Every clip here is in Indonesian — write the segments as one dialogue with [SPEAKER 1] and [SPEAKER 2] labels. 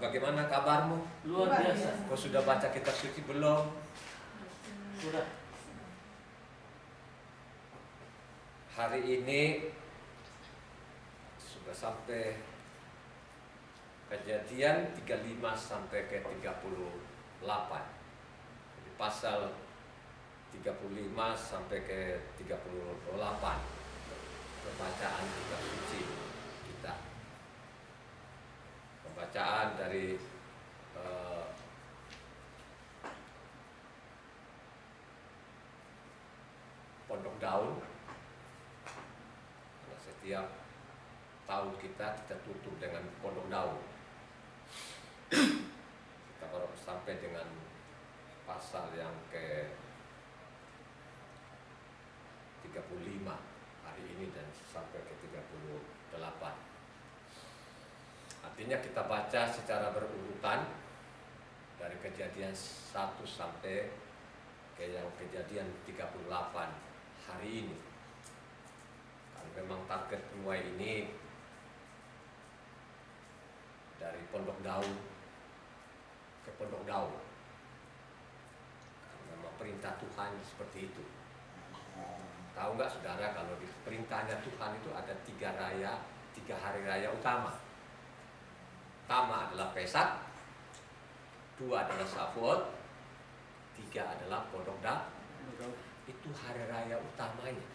[SPEAKER 1] bagaimana kabarmu?
[SPEAKER 2] Luar biasa.
[SPEAKER 1] Kau sudah baca kitab suci belum?
[SPEAKER 2] Sudah.
[SPEAKER 1] Hari ini sudah sampai Kejadian 35 sampai ke 38. Jadi pasal 35 sampai ke 38 pembacaan kitab suci kita. Pembacaan dari Pondok Daun. Karena setiap tahun kita tutup dengan Pondok Daun. Kita baru sampai dengan pasal yang ke 35 hari ini dan sampai ke 38. Artinya kita baca secara berurutan dari Kejadian 1 sampai ke yang Kejadian 38 hari ini. Karena memang target penuai ini dari Pondok Daun ke Pondok Daun. Karena memang perintah Tuhan seperti itu. Tahu nggak saudara, kalau di perintahnya Tuhan itu ada tiga hari raya utama. Pertama adalah Pesak, 2 adalah Safuot, 3 adalah Pondok Daun. Itu hari raya utamanya,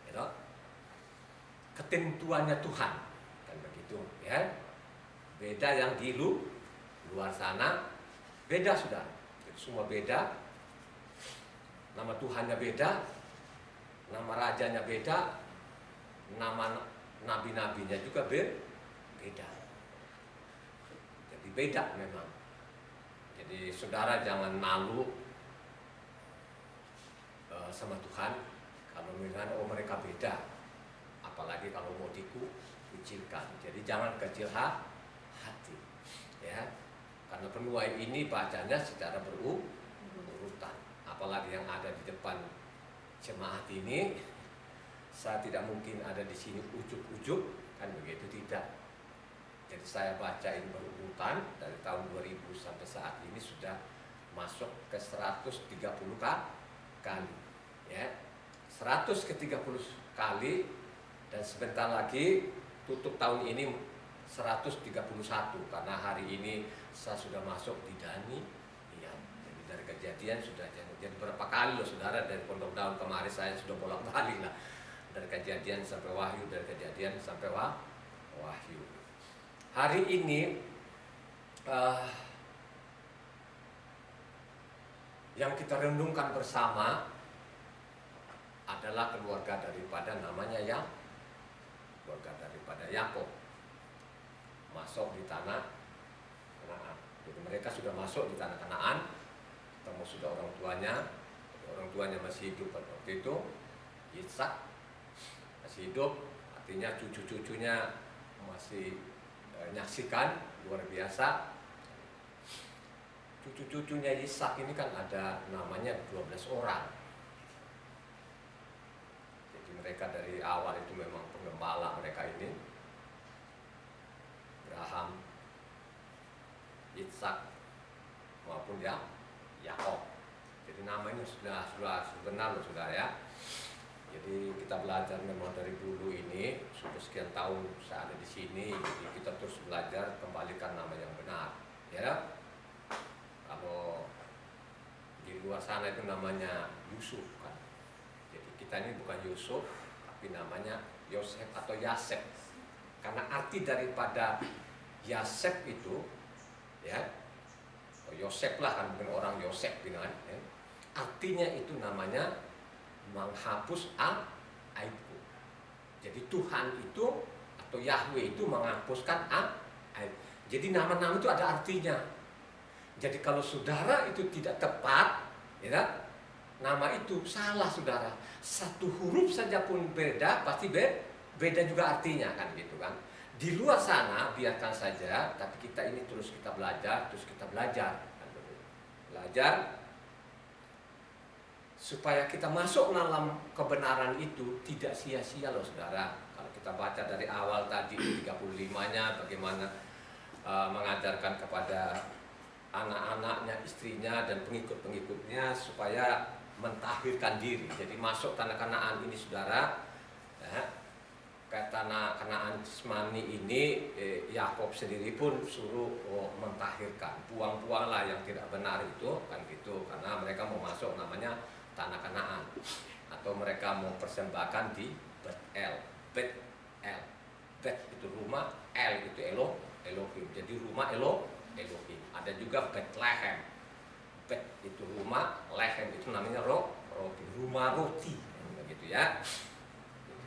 [SPEAKER 1] ya, ketentuannya Tuhan, kan begitu, ya. Beda yang di luar sana, beda sudah. Jadi semua beda. Nama Tuhannya beda, nama rajanya beda, nama nabi-nabinya juga beda. Jadi beda memang. Jadi saudara jangan malu sama Tuhan kalau melihat mereka beda. Apalagi kalau mau dikucilkan. Jadi jangan kecil hati, ya. Karena penuai ini bacanya secara berurutan. Apalagi yang ada di depan jemaat ini, saya tidak mungkin ada di sini ujuk-ujuk, kan begitu, tidak. Jadi saya baca ini berurutan dari tahun 2000 sampai saat ini sudah masuk ke 130 kali, ya. 130 kali, dan sebentar lagi tutup tahun ini 131, karena hari ini saya sudah masuk di Dani, ya. Jadi dari Kejadian sudah jadi berapa kali loh saudara, dari Pondok Daun kemarin saya sudah bolak-balik lah, dari Kejadian sampai Wahyu, dari Kejadian sampai Wahyu. Hari ini yang kita renungkan bersama adalah keluarga daripada namanya keluarga daripada Yakub masuk di tanah Kanaan. Jadi mereka sudah masuk di tanah Kanaan, ketemu sudah orang tuanya masih hidup pada waktu itu. Ishak masih hidup, artinya cucu-cucunya masih menyaksikan, luar biasa. Cucu-cucunya Ishak ini kan ada namanya 12 orang. Jadi mereka dari awal itu memang penggembala mereka ini. Abraham, Ishak maupun Yakub. Jadi namanya sudah benar loh saudara, ya. Jadi kita belajar memang dari dulu ini sudah sekian tahun saya ada di sini. Jadi kita terus belajar kembalikan nama yang benar, ya. Kalau di luar sana itu namanya Yusuf, kan. Jadi kita ini bukan Yusuf, tapi namanya Yosef atau Yasef. Karena arti daripada Yasef itu, ya, Yosef lah, kan, bukan orang Yosef, kan, ya. Artinya itu namanya menghapus aibku. Jadi Tuhan itu atau Yahweh itu menghapuskan aib. Jadi nama-nama itu ada artinya. Jadi kalau saudara itu tidak tepat, ya, nama itu salah saudara. Satu huruf saja pun beda, pasti beda juga artinya, kan gitu, kan. Di luar sana biarkan saja, tapi kita ini terus kita belajar, kan, belajar supaya kita masuk dalam kebenaran itu tidak sia-sia loh saudara. Kalau kita baca dari awal tadi 35-nya bagaimana mengajarkan kepada anak-anaknya, istrinya dan pengikut-pengikutnya supaya mentahirkan diri. Jadi masuk tanah Kanaan ini saudara, ya, ke tanah Kanaan jasmani ini Yakub sendiri pun suruh mentahirkan, buang-buanglah yang tidak benar itu, kan gitu, karena mereka mau masuk namanya tanah Kanaan, atau mereka mau persembahkan di Bet-El. Bet-El, Bet itu rumah, El itu Elohim, jadi rumah Elohim. Ada juga Bethlehem, Bet itu rumah, Lehem itu namanya roti, rumah roti, begitu ya.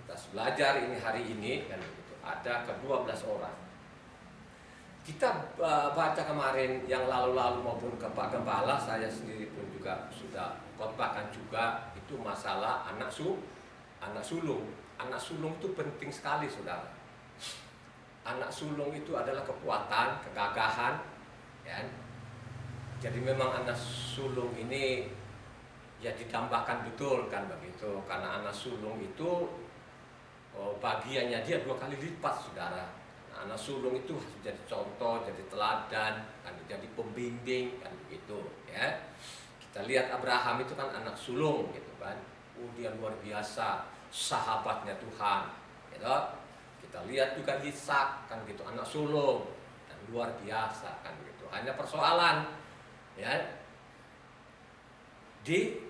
[SPEAKER 1] Kita belajar ini hari ini kan begitu. Ada ke-12 orang. Kita baca kemarin yang lalu-lalu maupun ke Pak Gembala, saya sendiri pun juga sudah khotbahkan juga itu masalah anak sulung. Anak sulung itu penting sekali saudara. Anak sulung itu adalah kekuatan, kegagahan, ya. Jadi memang anak sulung ini ya ditambahkan betul kan begitu, karena anak sulung itu bagiannya dia 2 kali lipat saudara. Anak sulung itu harus jadi contoh, jadi teladan, kan, jadi pembimbing kan begitu ya. Kita lihat Abraham itu kan anak sulung gitu kan, dia luar biasa, sahabatnya Tuhan gitu. Kita lihat juga Ishak kan gitu, anak sulung dan luar biasa kan gitu. Hanya persoalan ya di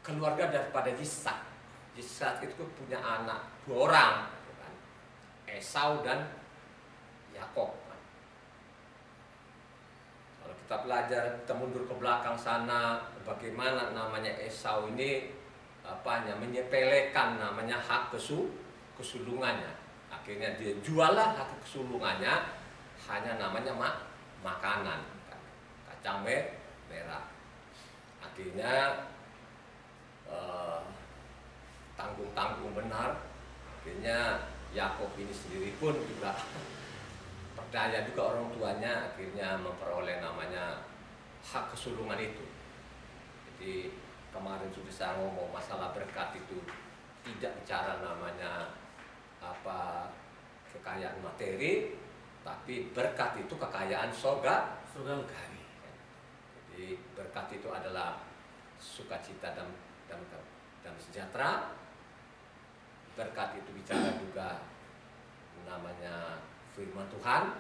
[SPEAKER 1] keluarga daripada Ishak. Ishak itu punya anak 2 orang gitu kan, Esau dan Yakob. Kalau kita belajar, kita mundur ke belakang sana, bagaimana namanya Esau ini menyepelekan namanya hak kesulungannya. Akhirnya dia jualah hak kesulungannya, hanya namanya makanan, kacang merah. Akhirnya tanggung-tanggung benar. Akhirnya Yakob ini sendiri pun juga percaya juga orang tuanya, akhirnya memperoleh namanya hak kesulungan itu. Jadi kemarin sudah saya ngomong masalah berkat itu tidak bicara namanya kekayaan materi, tapi berkat itu kekayaan surga. Jadi berkat itu adalah sukacita dan sejahtera. Berkat itu bicara juga namanya firman Tuhan,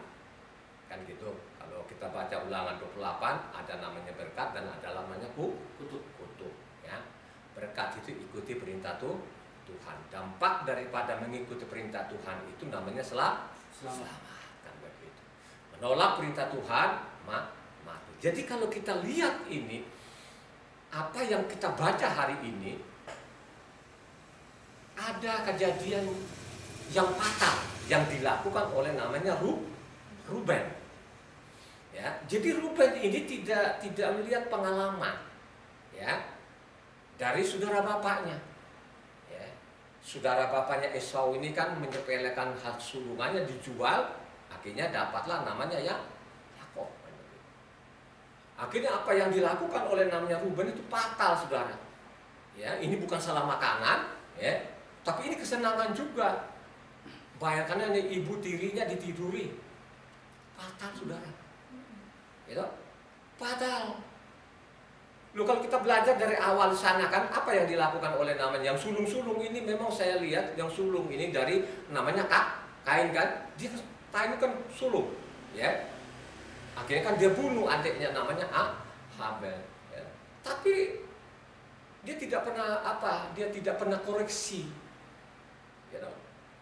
[SPEAKER 1] kan gitu. Kalau kita baca Ulangan 28 ada namanya berkat dan ada namanya kutuk ya. Berkat itu ikuti perintah Tuhan. Dampak daripada mengikuti perintah Tuhan itu namanya selamat, kan begitu. Menolak perintah Tuhan mati. Jadi kalau kita lihat ini, apa yang kita baca hari ini, ada kejadian yang fatal yang dilakukan oleh namanya Ruben. Ya, jadi Ruben ini tidak melihat pengalaman, ya, dari saudara bapaknya. Ya, saudara bapaknya Esau ini kan menyepelekan hak sulungannya, dijual, akhirnya dapatlah namanya Yakob. Akhirnya apa yang dilakukan oleh namanya Ruben itu fatal saudara. Ya, ini bukan salah makanan, ya, tapi ini kesenangan juga. Bayangkan ini ibu tirinya ditiduri, fatal saudara. Gitu? Fatal. Loh, kalau kita belajar dari awal sana kan apa yang dilakukan oleh namanya yang sulung-sulung ini, memang saya lihat yang sulung ini dari namanya Kain kan, dia Kain kan sulung, ya. Akhirnya kan dia bunuh adiknya namanya Habel. Ya. Tapi dia tidak pernah koreksi. You know?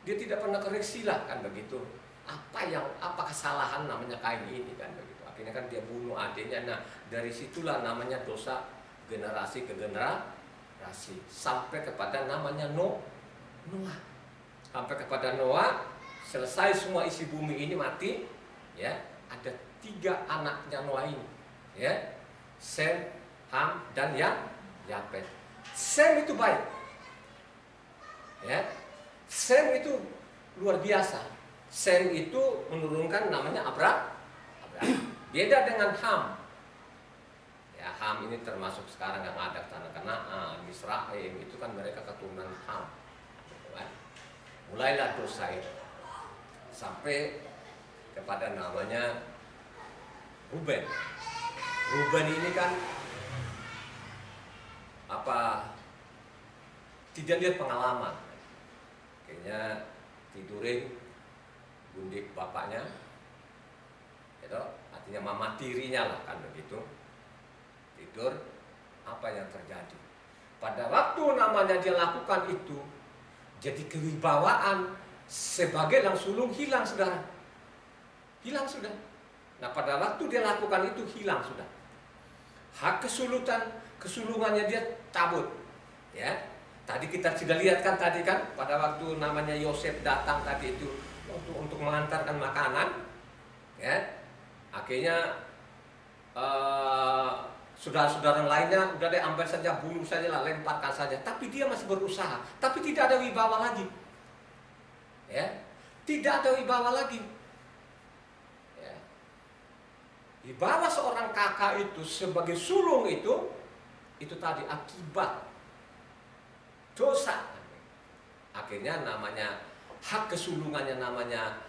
[SPEAKER 1] Dia tidak pernah koreksi lah kan begitu. Apa kesalahan namanya Kain ini kan begitu. Akhirnya kan dia bunuh adiknya. Nah, dari situlah namanya dosa generasi ke generasi sampai kepada namanya Noah. Sampai kepada Noah, selesai semua isi bumi ini mati, ya. Ada 3 anaknya Noah ini, ya. Sem, Ham dan Yafet. Sem itu baik. Ya. Sem itu luar biasa. Sem itu menurunkan namanya Abraham. Beda dengan Ham. Ya, Ham ini termasuk sekarang yang ada tanah Kanaan, Israel, itu kan mereka keturunan Ham. Mulailah dosa itu. Sampai kepada namanya Ruben. Ruben ini kan tidak lihat pengalaman, kayaknya tidurin gundik bapaknya, itu artinya mama tirinya lah kan begitu, tidur. Apa yang terjadi pada waktu namanya dia lakukan itu, jadi kewibawaan sebagai lang sulung hilang, saudara, hilang sudah. Nah pada waktu dia lakukan itu hilang sudah, hak kesulungannya dia cabut. Ya, tadi kita sudah lihat kan tadi kan pada waktu namanya Yosef datang tadi itu untuk mengantarkan makanan, ya, akhirnya saudara-saudara lainnya udah deh ambil saja, bunuh saja lah, lemparkan saja, tapi dia masih berusaha, tapi tidak ada wibawa lagi, ya, tidak ada wibawa lagi. Ya. Wibawa seorang kakak itu sebagai sulung itu tadi akibat dosa. Akhirnya namanya hak kesulungannya namanya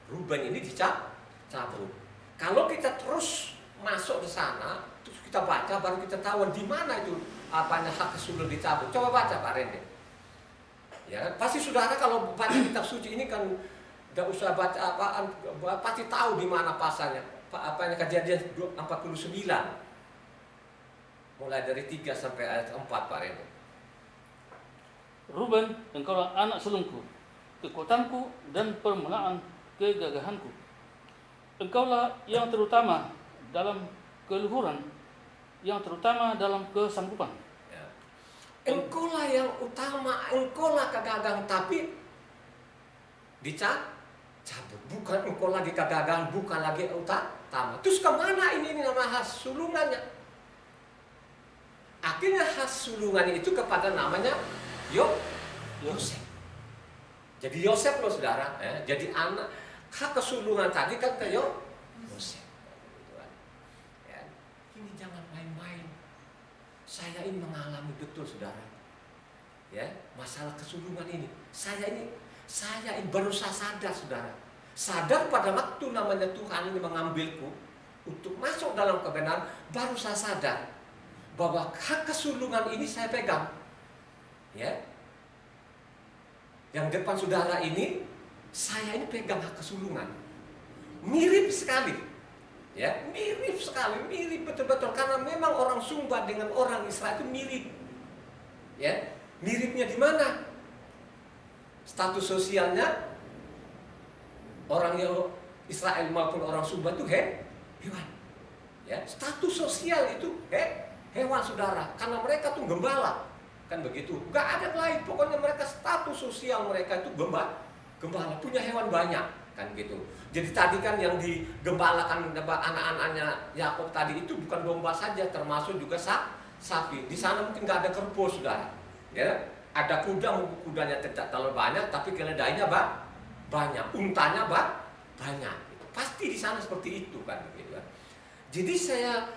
[SPEAKER 1] Ruben ini dicabut. Kalau kita terus masuk ke sana, terus kita baca, baru kita tahu di mana itu hak kesulungan dicabut. Coba baca Pak Rende. Ya, pasti saudara kalau baca kitab suci ini kan tidak usah baca apaan, pasti tahu di mana pasalnya. Kejadian 49. Mulai dari 3 sampai ayat 4 Pak Rendo.
[SPEAKER 2] Ruben, engkaulah anak sulungku, kekuatanku dan permulaan kegagahanku. Engkaulah yang terutama dalam keluhuran, yang terutama dalam kesanggupan.
[SPEAKER 1] Ya. Engkaulah yang utama, engkaulah kegagahan, tapi dicabut. Bukan engkau lagi kegagahan, bukan lagi utama. Terus kemana ini nama khas sulungannya? Akhirnya khas sulungan itu kepada namanya Yosef. Jadi Yosef loh saudara, ya. Jadi anak hak kesulungan tadi kan ke Yosef. Ya. Ini jangan main-main. Saya ini mengalami betul saudara, ya, masalah kesulungan ini. Saya ini baru sadar saudara. Sadar pada waktu namanya Tuhan ini mengambilku untuk masuk dalam kebenaran, baru saya sadar bahwa hak kesulungan ini saya pegang, ya. Yang depan saudara ini, saya ini pegang hak kesulungan. Mirip sekali, ya, mirip sekali, mirip betul-betul, karena memang orang Sumba dengan orang Israel itu mirip, ya. Miripnya di mana? Status sosialnya orang yang Israel maupun orang Sumba itu hewan, ya. Status sosial itu hewan saudara, karena mereka tuh gembala, kan begitu. Gak ada lain, pokoknya mereka status sosial mereka itu gembala, punya hewan banyak, kan gitu. Jadi tadi kan yang digembalakan anak-anaknya Yakub tadi itu bukan domba saja, termasuk juga sapi. Di sana mungkin gak ada kerbau saudara, ya. Ada kudanya tidak terlalu banyak, tapi keledainya banyak, untanya banyak. Pasti di sana seperti itu, kan begitu. Jadi saya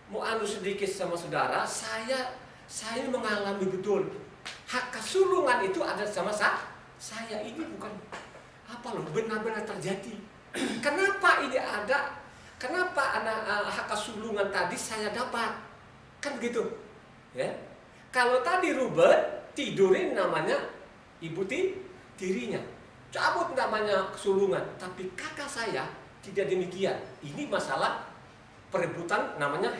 [SPEAKER 1] mau sedikit sama saudara, saya mengalami betul hak kesulungan itu ada sama saya ini bukan benar-benar terjadi. Kenapa ini ada? Kenapa hak kesulungan tadi saya dapat? Kan begitu, ya. Kalau tadi Ruben tidurin namanya ibu tirinya, cabut namanya kesulungan, tapi kakak saya tidak demikian. Ini masalah perebutan namanya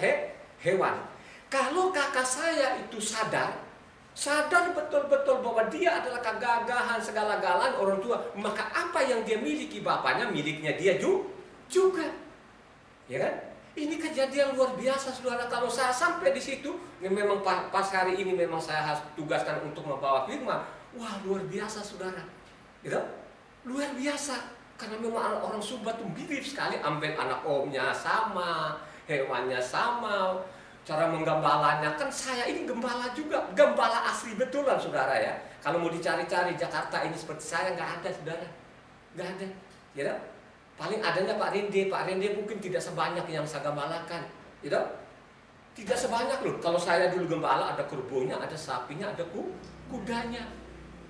[SPEAKER 1] hewan. Kalau kakak saya itu sadar betul-betul bahwa dia adalah kegagahan segala-galanya orang tua, maka apa yang dia miliki bapaknya, miliknya dia juga. Ya kan? Ini kejadian luar biasa saudara. Kalau saya sampai di situ, memang pas hari ini memang saya harus tugaskan untuk membawa firman. Wah, luar biasa saudara. Gitu? Luar biasa. Karena memang orang Sumba itu mirip sekali, ambil anak omnya sama, hewannya sama, cara menggembalanya kan saya ini gembala juga, gembala asli betulan saudara ya. Kalau mau dicari-cari Jakarta ini seperti saya nggak ada saudara, nggak ada, ya. Paling adanya Pak Rende mungkin tidak sebanyak yang saya gembalakan, ya. Tidak sebanyak loh. Kalau saya dulu gembala ada kerbonya, ada sapinya, ada kudanya,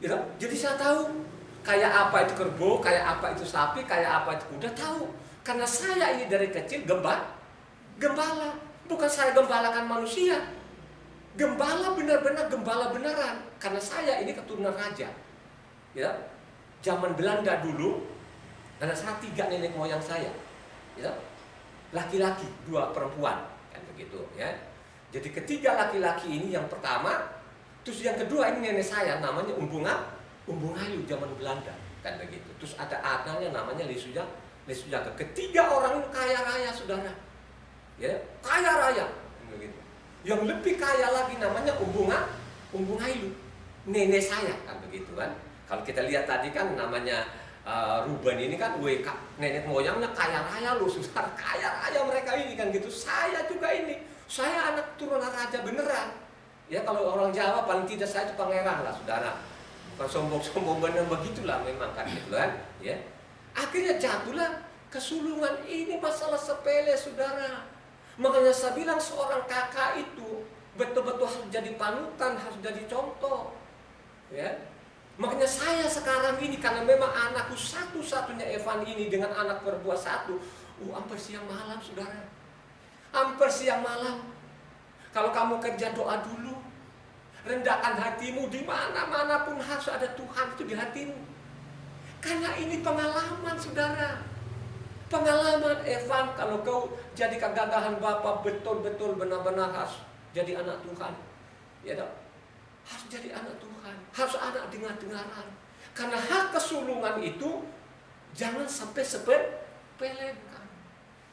[SPEAKER 1] ya. Jadi saya tahu Kayak apa itu kerbau, kayak apa itu sapi, kayak apa itu kuda, tahu. Karena saya ini dari kecil gembala. Bukan saya gembalakan manusia. Gembala benar-benar gembala beneran. Karena saya ini keturunan raja. Ya. Zaman Belanda dulu, ada 3 nenek moyang saya. Ya. Laki-laki, 2 perempuan, kan begitu ya. Jadi ketiga laki-laki ini yang pertama, terus yang kedua ini nenek saya namanya Umbungayu zaman Belanda, kan begitu. Terus ada anaknya namanya Lesujaga. Ketiga orang ini kaya raya, saudara. Ya, kaya raya, begitu. Yang lebih kaya lagi namanya Umbungayu, nenek saya, kan begitu kan. Kalau kita lihat tadi kan namanya Ruben ini kan WK, nenek moyangnya kaya raya loh, saudara. Kaya raya mereka ini kan gitu. Saya juga ini, saya anak turunan raja beneran. Ya kalau orang Jawa paling tidak saya itu pangeran lah, saudara. Bukan sombong-sombong bener begitulah memang kan gitu kan. Ya. Akhirnya jatuhlah kesulungan, ini masalah sepele, saudara. Makanya saya bilang seorang kakak itu betul-betul harus jadi panutan, harus jadi contoh. Ya. Makanya saya sekarang ini, karena memang anakku satu-satunya Evan ini dengan anak perempuan 1, hampir siang malam, saudara. Hampir siang malam. Kalau kamu kerja, doa dulu. Rendahkan hatimu, di mana-mana pun harus ada Tuhan itu di hatimu. Karena ini pengalaman, saudara. Pengalaman Evan, kalau kau jadi kegagahan Bapak betul-betul benar-benar harus jadi anak Tuhan. Ya dong? Harus jadi anak Tuhan, harus anak dengar-dengaran. Karena hak kesulungan itu jangan sampai sepelekan.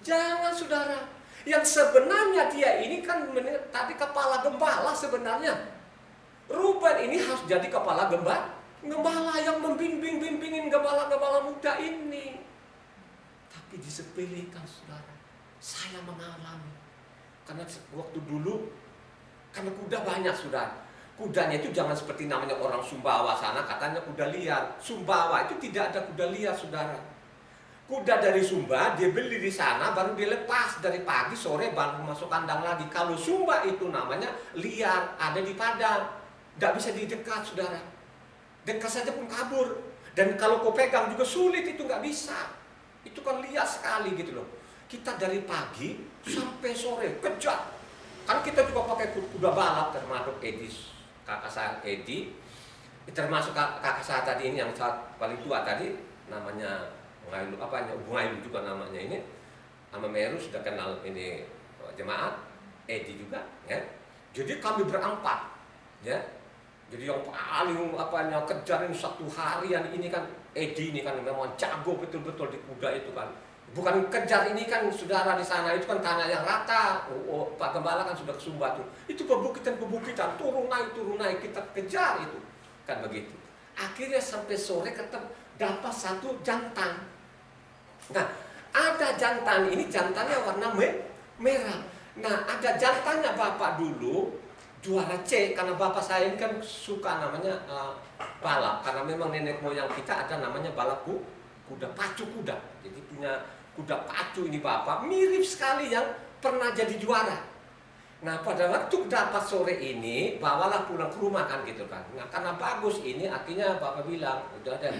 [SPEAKER 1] Jangan, saudara. Yang sebenarnya dia ini kan tadi kepala gembala sebenarnya. Ruben ini harus jadi kepala gembala yang membimbing-bimbingin gembala-gembala muda ini. Tapi disepelekan, saudara. Saya mengalami. Karena waktu dulu, karena kuda banyak, saudara. Kudanya itu jangan seperti namanya orang Sumbawa sana, katanya kuda liar. Sumbawa itu tidak ada kuda liar, saudara. Kuda dari Sumba, dia beli di sana, baru dia lepas. Dari pagi, sore, baru masuk kandang lagi. Kalau Sumba itu namanya liar, ada di padang. Nggak bisa didekat, saudara. Dekat saja pun kabur. Dan kalau kau pegang juga sulit, itu nggak bisa. Itu kan liar sekali gitu loh. Kita dari pagi sampai sore, kejar. Kan kita juga pakai kuda balap, termasuk Edi. Kakak saya Edi, termasuk kakak saya tadi ini yang paling tua tadi, namanya Bungayu juga namanya ini, sama Meru sudah kenal ini jemaat, Edi juga, ya. Jadi kami berempat, ya. Jadi yang paling kejar ini 1 harian ini kan Edi ini kan memang jago betul-betul di kuda itu kan. Bukan kejar ini kan, saudara, di sana itu kan tanah yang rata. Pak Gembala kan sudah ke Sumba tuh. Itu pebukitan, turun naik kita kejar itu. Kan begitu. Akhirnya sampai sore ketemu dapat 1 jantan. Nah, ada jantan ini, jantannya warna merah. Nah, ada jantannya Bapak dulu juara C, karena Bapak saya ini kan suka namanya balap. Karena memang nenek moyang kita ada namanya balap kuda, pacu kuda. Jadi punya kuda pacu ini Bapak, mirip sekali yang pernah jadi juara. Nah, pada waktu dapat sore ini, bawalah pulang ke rumah kan gitu kan. Nah, karena bagus ini, akhirnya Bapak bilang, udah deh,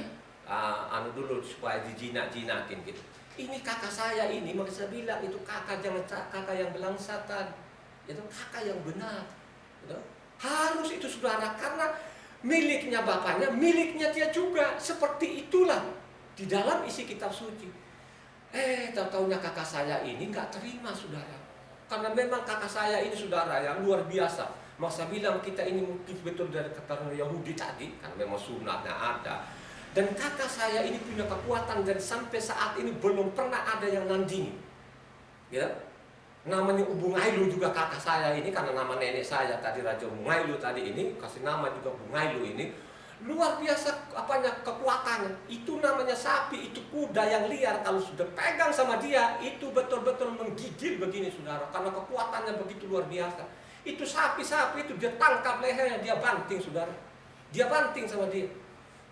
[SPEAKER 1] dulu supaya dijinak-jinakin gitu. Ini kakak saya ini, maka saya bilang, itu kakak, jangan kakak yang belangsakan. Itu kakak yang benar. Gitu. Harus itu, saudara, karena miliknya bapaknya, miliknya dia juga. Seperti itulah di dalam isi kitab suci. Tahu-taunya kakak saya ini nggak terima, saudara. Karena memang kakak saya ini, saudara, yang luar biasa. Masa bilang kita ini mungkin betul dari keturunan Yahudi tadi, karena memang sunatnya ada. Dan kakak saya ini punya kekuatan dan sampai saat ini belum pernah ada yang nandingi. Ya, namanya Ubungailu juga kakak saya ini, karena nama nenek saya tadi Raja Ubungailu tadi ini, kasih nama juga Ubungailu ini. Luar biasa kekuatannya. Itu namanya sapi, itu kuda yang liar. Kalau sudah pegang sama dia, itu betul-betul menggigil begini, saudara. Karena kekuatannya begitu luar biasa. Itu sapi-sapi itu dia tangkap lehernya, dia banting, saudara. Dia banting sama dia.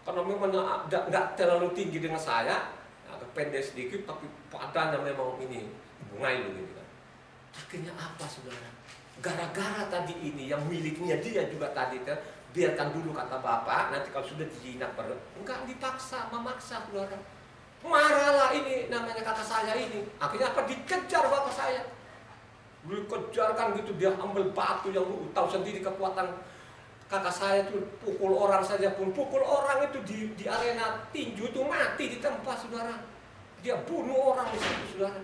[SPEAKER 1] Karena memang nggak terlalu tinggi dengan saya, agak pendek sedikit, tapi badannya memang ini Bungai gitu kan. Akhirnya apa, saudara? Gara-gara tadi ini yang miliknya dia juga tadi kan, biarkan dulu kata bapak, nanti kalau sudah dijinak baru. Enggak dipaksa, memaksa saudara. Marahlah ini namanya kakak saya ini. Akhirnya apa? Dikejar bapak saya. Dikejarkan gitu, dia ambil batu yang tahu sendiri kekuatan kakak saya itu, pukul orang saja pun, pukul orang itu di arena tinju itu mati di tempat saudara. Dia bunuh orang di situ saudara.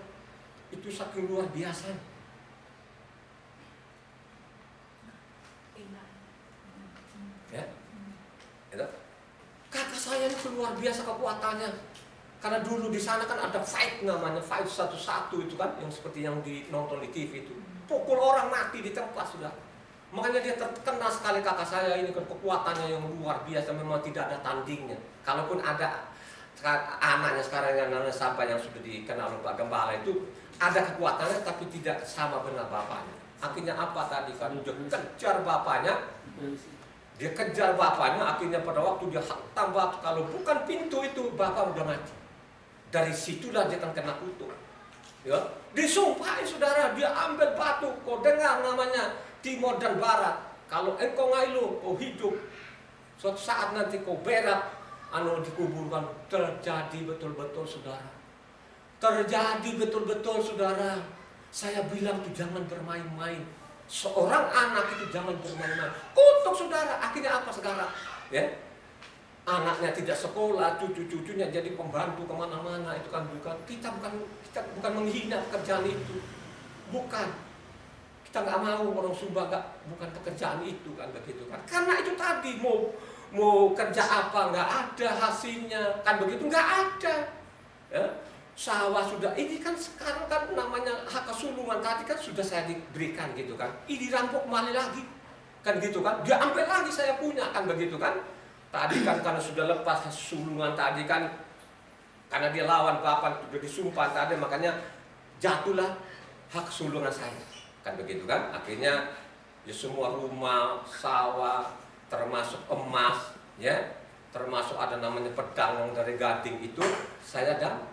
[SPEAKER 1] Itu saking luar biasa. Ya, itu kakak saya itu luar biasa kekuatannya. Karena dulu di sana kan ada fight namanya, fight satu-satu itu kan, yang seperti yang nonton di TV itu. Pukul orang mati di tempat sudah. Makanya dia terkenal sekali kakak saya ini kan, kekuatannya yang luar biasa, memang tidak ada tandingnya. Kalaupun ada anaknya sekarang yang namanya Sapa yang sudah dikenal oleh Pak Gembala itu ada kekuatannya tapi tidak sama benar bapaknya. Akhirnya apa tadi kan, dia kejar bapaknya. Dia kejar bapaknya, akhirnya pada waktu dia hantam batu, kalau bukan pintu itu bapak udah mati. Dari situlah dia akan kena kutuk. Ya, disumpahin saudara, dia ambil batu. Kau dengar namanya timur dan barat. Kalau engkau ngailu, kau hidup. Suatu saat nanti kau berak, dikuburkan. Terjadi betul-betul saudara. Terjadi betul-betul saudara. Saya bilang tuh jangan bermain-main. Seorang anak itu jangan bermain-main. Kutuk saudara. Akhirnya apa sekarang? Ya, anaknya tidak sekolah, cucu-cucunya jadi pembantu kemana-mana. Itu kan kita bukan menghina pekerjaan itu, bukan. Kita nggak mau orang Sumba bukan pekerjaan itu kan begitu kan. Karena itu tadi mau kerja apa nggak ada hasilnya kan begitu, nggak ada. Ya, sawah sudah ini kan sekarang kan namanya hak kesulungan tadi kan sudah saya diberikan gitu kan. Ini dirampok kembali lagi kan gitu kan. Dia ambil lagi saya punya kan begitu kan. Tadi kan karena sudah lepas sulungan tadi kan, karena dia lawan bapak sudah disumpah tadi, makanya jatuhlah hak sulungan saya kan begitu kan. Akhirnya ya semua rumah, sawah, termasuk emas ya, termasuk ada namanya pedang yang dari Gading itu saya dapat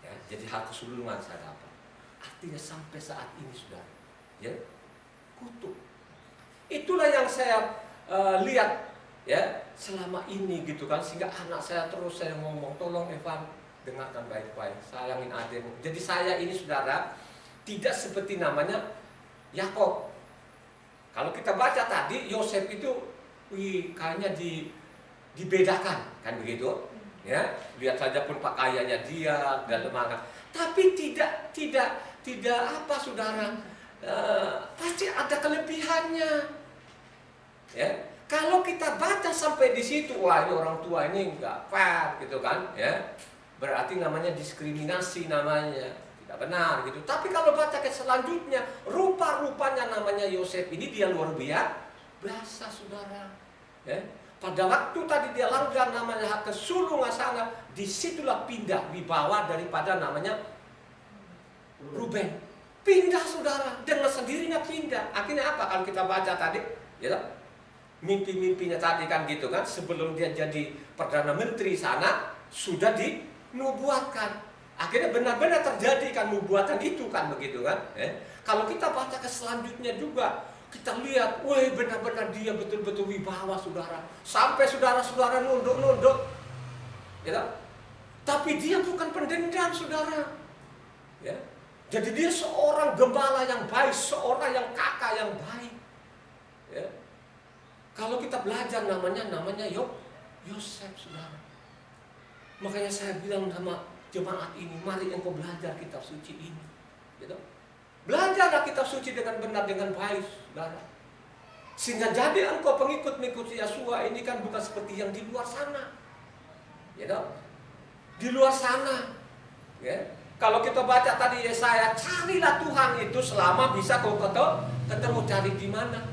[SPEAKER 1] ya, jadi hak kesulungan saya dapat. Artinya sampai saat ini sudah ya kutuk. Itulah yang saya lihat ya selama ini gitu kan, sehingga anak saya terus saya ngomong, tolong Evan dengarkan baik-baik, sayangin adikmu. Jadi saya ini saudara tidak seperti namanya Yakob. Kalau kita baca tadi Yosef itu kayaknya dibedakan kan begitu ya, lihat saja pun pakaiannya dia dan lemah, tapi tidak apa saudara, pasti ada kelebihannya ya. Kalau kita baca sampai di situ, wah ini orang tua ini enggak fair gitu kan, ya berarti namanya diskriminasi namanya, tidak benar gitu. Tapi kalau baca ke selanjutnya, rupa-rupanya namanya Yosef ini dia luar biasa saudara. Ya, pada waktu tadi dia langgar namanya hak kesulungan sana, disitulah pindah wibawa daripada namanya Ruben. Pindah saudara, dengan sendirinya pindah. Akhirnya apa kalau kita baca tadi, ya? Mimpi-mimpinya tadi kan gitu kan, sebelum dia jadi Perdana Menteri sana sudah dinubuatkan. Akhirnya benar-benar terjadi kan nubuatan itu kan begitu kan. Kalau kita baca ke selanjutnya juga, kita lihat, wah benar-benar dia betul-betul wibawa saudara. Sampai saudara-saudara nunduk-nunduk. Ya, tapi dia bukan pendendam saudara. Ya. Jadi dia seorang gembala yang baik, seorang yang kakak yang baik. Ya. Kalau kita belajar namanya Yosef saudara. Makanya saya bilang sama jemaat ini, mari engkau belajar kitab suci ini. Gitu. Belajarlah kitab suci dengan benar, dengan baik saudara. Sehingga jadi engkau pengikut-pengikut Yesua ini kan bukan seperti yang di luar sana. Gitu. Di luar sana. Ya. Kalau kita baca tadi Yesaya, carilah Tuhan itu selama bisa kau ketemu, cari di mana?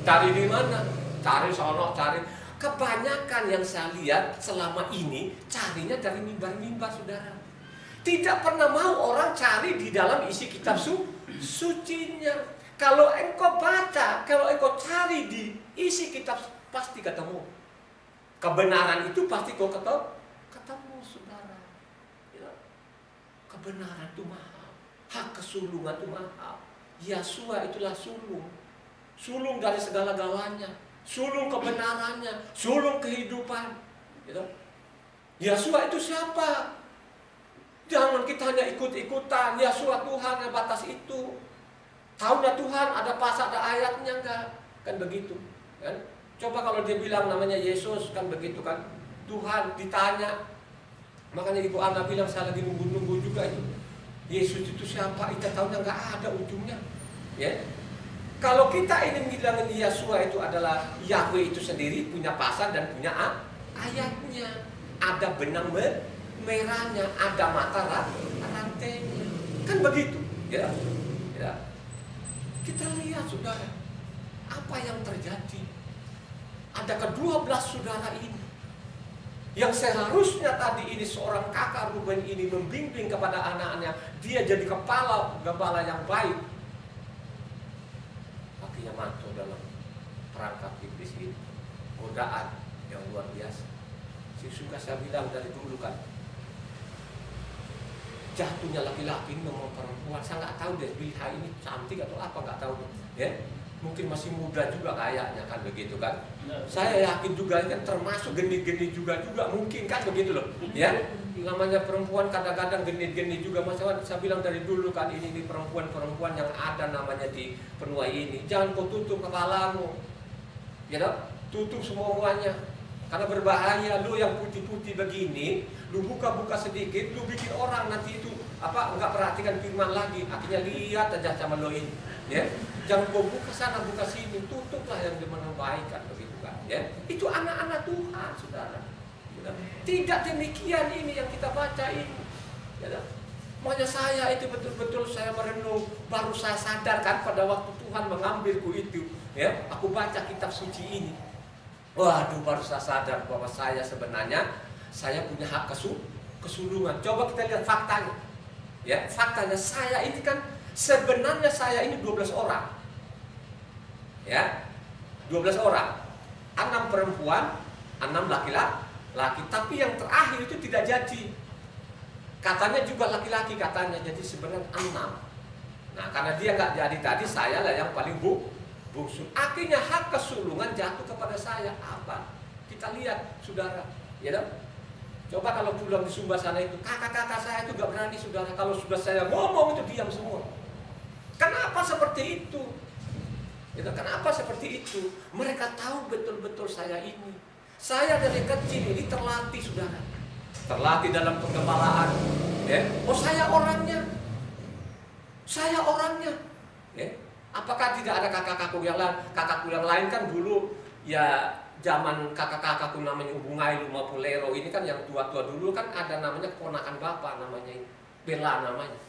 [SPEAKER 1] Cari di mana? Cari sono, cari. Kebanyakan yang saya lihat selama ini carinya dari mimbar-mimbar saudara. Tidak pernah mau orang cari di dalam isi kitab sucinya. Kalau engkau baca, kalau engkau cari di isi kitab, pasti ketemu. Kebenaran itu pasti kau ketemu saudara. Ya. Kebenaran itu mahal. Hak kesulungan itu mahal. Yesua itulah sulung. sulung dari segala-galanya, sulung kebenarannya, sulung kehidupan. Gitu. Yesua itu siapa? Jangan kita hanya ikut-ikutan. Yesua Tuhan yang batas itu. Tahu nggak Tuhan ada pasal, ada ayatnya enggak? Kan begitu. Kan? Coba kalau dia bilang namanya Yesus, kan begitu kan? Tuhan ditanya. Makanya Ibu Ana bilang saya lagi nunggu-nunggu juga itu. Yesus itu siapa? Kita tahunya nggak ada ujungnya. Ya. Kalau kita ingin bilangin Yesua itu adalah Yahweh itu sendiri, punya pasal dan punya ayatnya. Ada benang merahnya, ada mata rantainya. Kan begitu. Ya. Ya. Kita lihat saudara, apa yang terjadi. Ada ke-12 saudara ini yang seharusnya tadi ini seorang kakak Ruben ini membimbing kepada anak-anaknya, dia jadi kepala gembala yang baik, akhirnya masuk dalam perangkap iblis ini. Godaan yang luar biasa. Suka saya bilang dari dulu kan, jatuhnya laki-laki memang perempuan. Saya nggak tahu deh Bilha ini cantik atau apa, nggak tahu ya. Mungkin masih muda juga kayaknya kan begitu kan. Saya yakin juga kan termasuk genit-genit juga mungkin kan begitu loh. Ya, namanya perempuan kadang-kadang genit-genit juga. Masalah saya bilang dari dulu kan ini perempuan-perempuan yang ada namanya di penuai ini. Jangan kau tutup kepalamu, ya dong? Tutup semuanya. Karena berbahaya. Lu yang putih-putih begini, lu buka-buka sedikit, lu bikin orang nanti itu enggak perhatikan firman lagi, akhirnya lihat aja sama lo ini, ya. Jangan kau buka sana, buka sini, tutuplah yang dimenambahkan begitu kan, ya. Itu anak-anak Tuhan, saudara. Tidak demikian ini yang kita baca ini, ya. Makanya saya itu betul-betul saya merenung, baru saya sadar kan pada waktu Tuhan mengambilku itu, ya. Aku baca kitab suci ini. Waduh, baru saya sadar bahwa saya sebenarnya saya punya hak kesulungan. Coba kita lihat faktanya. Ya, faktanya saya ini kan sebenarnya saya ini 12 orang. Ya. 12 orang. 6 perempuan, 6 laki-laki, tapi yang terakhir itu tidak jadi. Katanya juga laki-laki katanya, jadi sebenarnya 6. Nah, karena dia nggak jadi tadi, saya lah yang paling bungsu. Akhirnya hak kesulungan jatuh kepada saya. Apa? Kita lihat, saudara. Ya dong? Coba kalau pulang di Sumba sana itu, kakak-kakak saya itu gak berani, saudara. Kalau sudah saya ngomong itu diam semua. Kenapa seperti itu? Ya, kenapa seperti itu? Mereka tahu betul-betul saya ini. Saya dari kecil ini terlatih, saudara. Terlatih dalam penggembalaan. Ya. Oh, saya orangnya. Saya orangnya. Ya. Apakah tidak ada kakak-kakakku yang lain? Kakakku yang lain kan dulu ya zaman kakak-kakakku namanya Ubungai maupun Lero ini kan yang tua-tua dulu kan ada namanya keponakan bapak namanya ini, Bella namanya.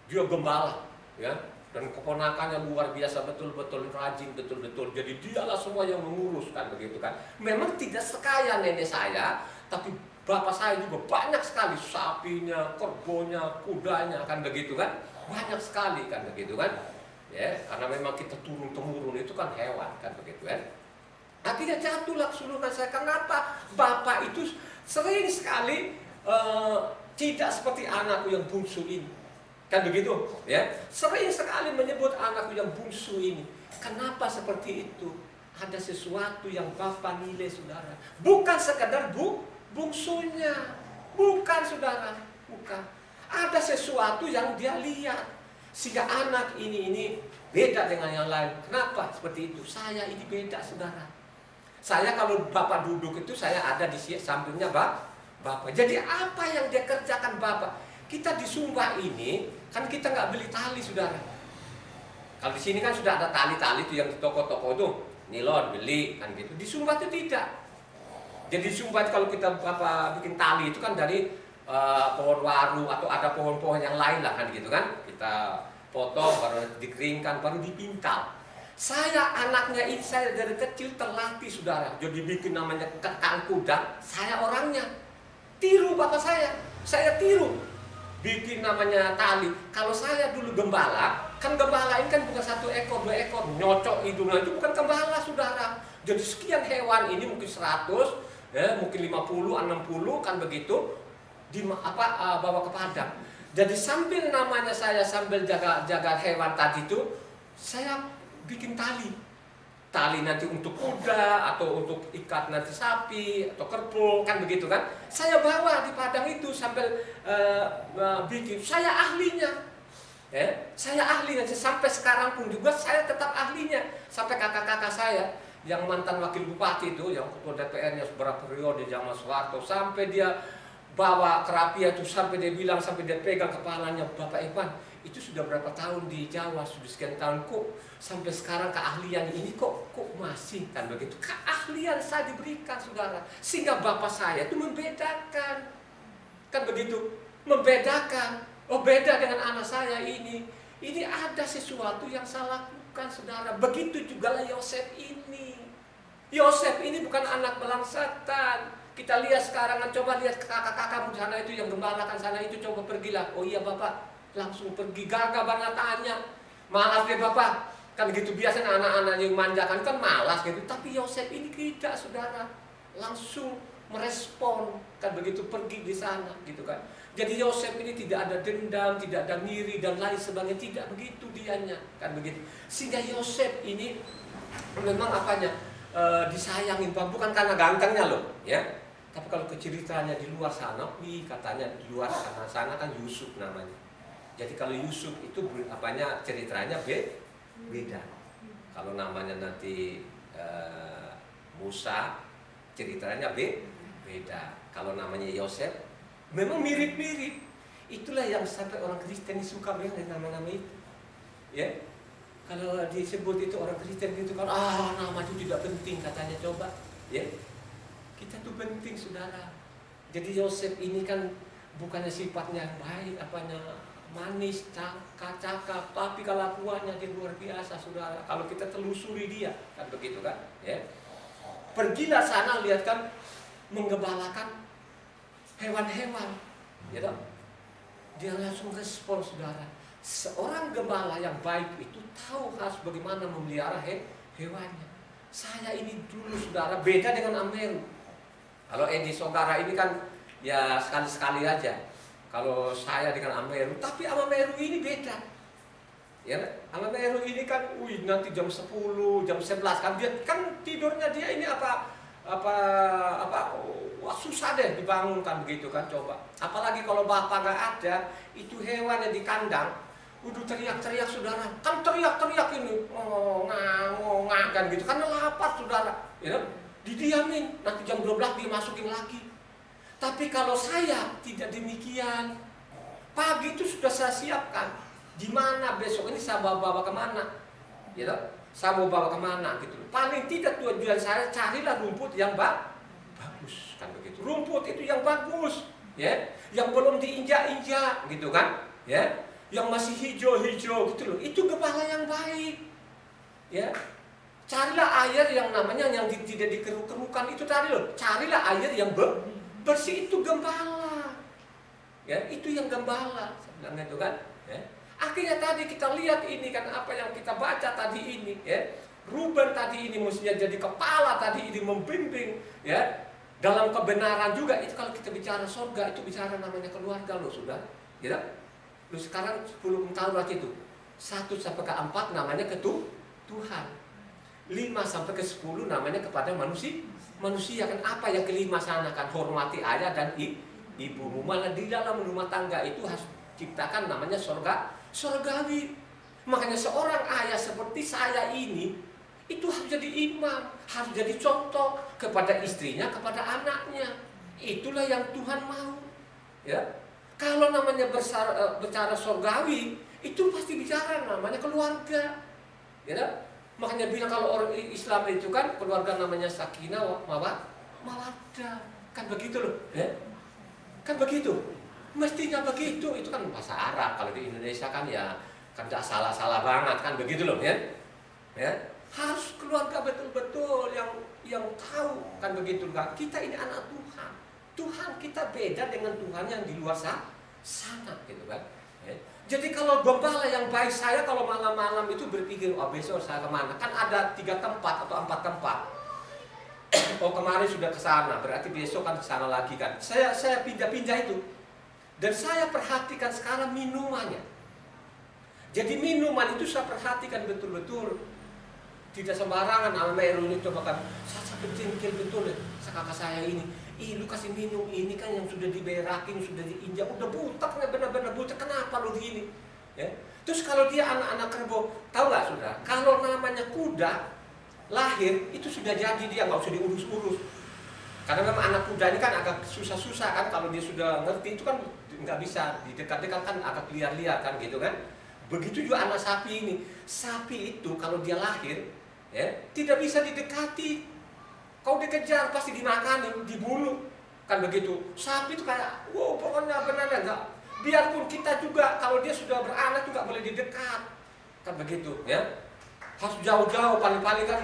[SPEAKER 1] Dia gembala, ya. Dan keponakannya luar biasa, betul-betul rajin, betul-betul. Jadi dialah semua yang mengurus kan begitu kan. Memang tidak sekaya nenek saya, tapi bapak saya juga banyak sekali sapinya, kerbonya, kudanya kan begitu kan. Banyak sekali kan begitu kan. Ya, karena memang kita turun-temurun itu kan hewan kan begitu kan. Akhirnya jatuhlah kesulungan saya. Kenapa? Bapak itu sering sekali tidak seperti anakku yang bungsu ini. Kan begitu, ya. Sering sekali menyebut anakku yang bungsu ini. Kenapa seperti itu? Ada sesuatu yang Bapak nilai, saudara. Bukan sekadar bungsunya. Bukan, saudara. Bukan. Ada sesuatu yang dia lihat. Sehingga anak ini beda dengan yang lain. Kenapa seperti itu? Saya ini beda, saudara. Saya kalau Bapak duduk itu saya ada di sampingnya Bapak. Jadi apa yang dia kerjakan Bapak? Kita di Sumba ini kan kita nggak beli tali, saudara. Kalau di sini kan sudah ada tali-tali itu yang di toko-toko itu, nilon beli kan gitu. Di Sumba itu tidak. Jadi di Sumba kalau kita bikin tali itu kan dari pohon waru atau ada pohon-pohon yang lain lah kan gitu kan. Kita potong baru dikeringkan baru dipintal. Saya anaknya ini saya dari kecil terlatih, saudara. Jadi bikin namanya kekang kuda, saya orangnya. Tiru bapak saya tiru. Bikin namanya tali. Kalau saya dulu gembala, kan gembala ini kan bukan 1 ekor, 2 ekor, nyocok hidungnya itu bukan gembala, saudara. Jadi sekian hewan ini mungkin 100, ya, mungkin 50, 60 kan begitu. Bawa ke padang. Jadi sambil namanya saya sambil jaga hewan tadi itu, saya bikin tali. tali nanti untuk kuda atau untuk ikat nanti sapi atau kerbau, kan begitu kan. Saya bawa di padang itu sambil bikin, saya ahlinya. Ya, saya ahlinya sampai sekarang pun juga saya tetap ahlinya. Sampai kakak-kakak saya yang mantan wakil bupati itu, yang ketua DPR-nya beberapa periode zaman Soeharto, sampai dia bawa kerapia itu, sampai dia bilang, sampai dia pegang kepalanya, Bapak Ivan, itu sudah berapa tahun di Jawa, sudah sekian tahun, kok sampai sekarang keahlian ini kok masih, kan begitu. Keahlian saya diberikan, saudara, sehingga bapak saya itu membedakan, kan begitu, membedakan. Oh, beda dengan anak saya ini ada sesuatu yang saya lakukan, saudara. Begitu juga lah Yosef ini. Yosef ini bukan anak belangsatan. Kita lihat sekarang, coba lihat kakak-kakakmu di sana itu yang gembalakan sana itu, coba pergilah. Oh iya bapak, langsung pergi, gagah banget tanya. Malas deh bapak, kan gitu biasanya anak-anak yang manjakan kan malas gitu. Tapi Yosef ini tidak, saudara, langsung merespon, kan begitu, pergi di sana gitu kan. Jadi Yosef ini tidak ada dendam, tidak ada ngiri dan lain sebagainya, tidak begitu dianya, kan begitu. Sehingga Yosef ini memang apanya, disayangin, bukan karena gantengnya loh, ya. Tapi kalau ceritanya di luar sana, katanya di luar sana kan Yusuf namanya. Jadi kalau Yusuf itu apanya, ceritanya beda. Kalau namanya nanti Musa, ceritanya beda. Kalau namanya Yosef, memang mirip-mirip. Itulah yang sampai orang Kristen suka dengan nama-nama itu. Ya, kalau disebut itu orang Kristen gitu kan, nama itu tidak penting katanya, coba. Ya, kita tuh penting, saudara. Jadi Yosef ini kan bukannya sifatnya baik, apanya manis, cakap, tapi kelakuannya dia luar biasa, saudara. Kalau kita telusuri dia, kan begitu kan? Ya, pergilah sana, lihat kan, menggembalakan hewan-hewan, ya toh? Dia langsung respon, saudara. Seorang gembala yang baik itu tahu harus bagaimana memelihara hewannya. Saya ini dulu, saudara, beda dengan Ameru. Kalau Edi Sogara ini kan ya sekali-sekali aja. Kalau saya dengan Ameru, tapi Ameru ini beda. Ya, Ameru ini kan, nanti jam 10, jam 11 kan dia kan tidurnya dia ini wah, susah deh dibangunkan begitu kan, coba. Apalagi kalau bapak nggak ada, itu hewan yang di kandang, udah teriak-teriak, saudara. Kan teriak-teriak ini, ngang kan gitu, karena lapar, saudara. Ya, didiamin, nanti jam 12 dimasukin lagi. Tapi kalau saya tidak demikian, pagi itu sudah saya siapkan. Di mana besok ini saya bawa kemana? Ya, saya mau bawa kemana gitu. Paling tidak tujuan saya, carilah rumput yang bagus, kan begitu. Rumput itu yang bagus, ya, yang belum diinjak-injak gitu kan, ya, yang masih hijau-hijau gitu loh. Itu gembala yang baik, ya. Carilah air yang namanya yang tidak dikeruk-kerukan itu, carilah air yang bersih, itu gembala, ya, itu yang gembala, saya bilang itu kan, ya. Akhirnya tadi kita lihat ini kan, apa yang kita baca tadi ini, ya. Ruben tadi ini mestinya jadi kepala, tadi ini membimbing, ya, dalam kebenaran juga. Itu kalau kita bicara surga, itu bicara namanya keluarga loh, sudah, ya. Lu sekarang 10 tahun lagi itu 1 sampai ke 4 namanya ke Tuhan, 5 sampai ke 10 namanya kepada manusia kan. Apa yang ke-5 sana kan, hormati ayah dan ibumu. Malah di dalam rumah tangga itu harus ciptakan namanya surgawi. Makanya seorang ayah seperti saya ini, itu harus jadi imam, harus jadi contoh kepada istrinya, kepada anaknya. Itulah yang Tuhan mau, ya. Kalau namanya bicara surgawi, itu pasti bicara namanya keluarga, ya. Makanya bilang kalau orang Islam itu kan keluarga namanya sakinah mawaddah, kan begitu loh, ya. Kan begitu, mestinya begitu. Itu kan bahasa Arab. Kalau di Indonesia kan ya kan tidak salah-salah banget, kan begitu loh, ya. Ya, harus keluarga betul-betul yang tahu, kan begitu kan. Kita ini anak Tuhan kita beda dengan Tuhan yang di luar sana, gitu kan. Ya. Jadi kalau gembala yang baik, saya kalau malam-malam itu berpikir, oh besok saya kemana? Kan ada 3 tempat atau 4 tempat. Oh kemarin sudah ke sana, berarti besok kan ke sana lagi kan. Saya pindah-pindah itu. Dan saya perhatikan sekarang minumannya. Jadi minuman itu saya perhatikan betul-betul. Tidak sembarangan Meru ini coba kan. Saya sampai jengkel betul deh, kakak saya ini. Ih, lu kasih minum ini kan yang sudah diberakin, sudah diinjak, udah butak, benar-benar butak. Kenapa lu gini? Ya. Terus kalau dia anak-anak kerbau, tahu nggak saudara? Kalau namanya kuda lahir itu sudah jadi, dia nggak usah diurus-urus. Karena memang anak kuda ini kan agak susah-susah kan, kalau dia sudah ngerti itu kan nggak bisa didekat-dekat kan, agak liar-liar kan gitu kan. Begitu juga anak sapi ini. Sapi itu kalau dia lahir, ya, tidak bisa didekati. Kau dikejar pasti dimakani, dibunuh. Kan begitu. Sapi itu kayak, wow, pokoknya benar enggak. Biarpun kita juga kalau dia sudah beranak juga boleh didekat. Kan begitu, ya. Harus jauh-jauh, paling-paling kan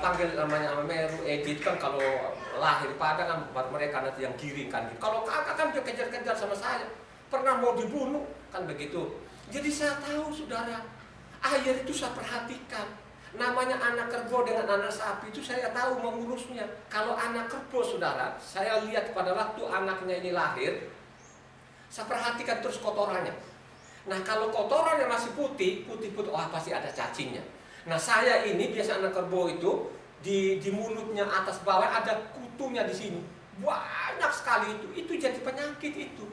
[SPEAKER 1] panggil namanya Meru, Edit kan kalau lahir pada kan mereka nanti yang giring kan. Kalau kakak kan dia kejar-kejar sama saya, pernah mau dibunuh, kan begitu. Jadi saya tahu saudara, air itu saya perhatikan. Namanya anak kerbau dengan anak sapi itu saya tahu mengurusnya. Kalau anak kerbau saudara, saya lihat pada waktu anaknya ini lahir, saya perhatikan terus kotorannya. Nah kalau kotorannya masih putih, wah pasti ada cacingnya. Nah saya ini biasa anak kerbau itu di mulutnya atas bawah ada kutunya di sini. Banyak sekali itu jadi penyakit itu.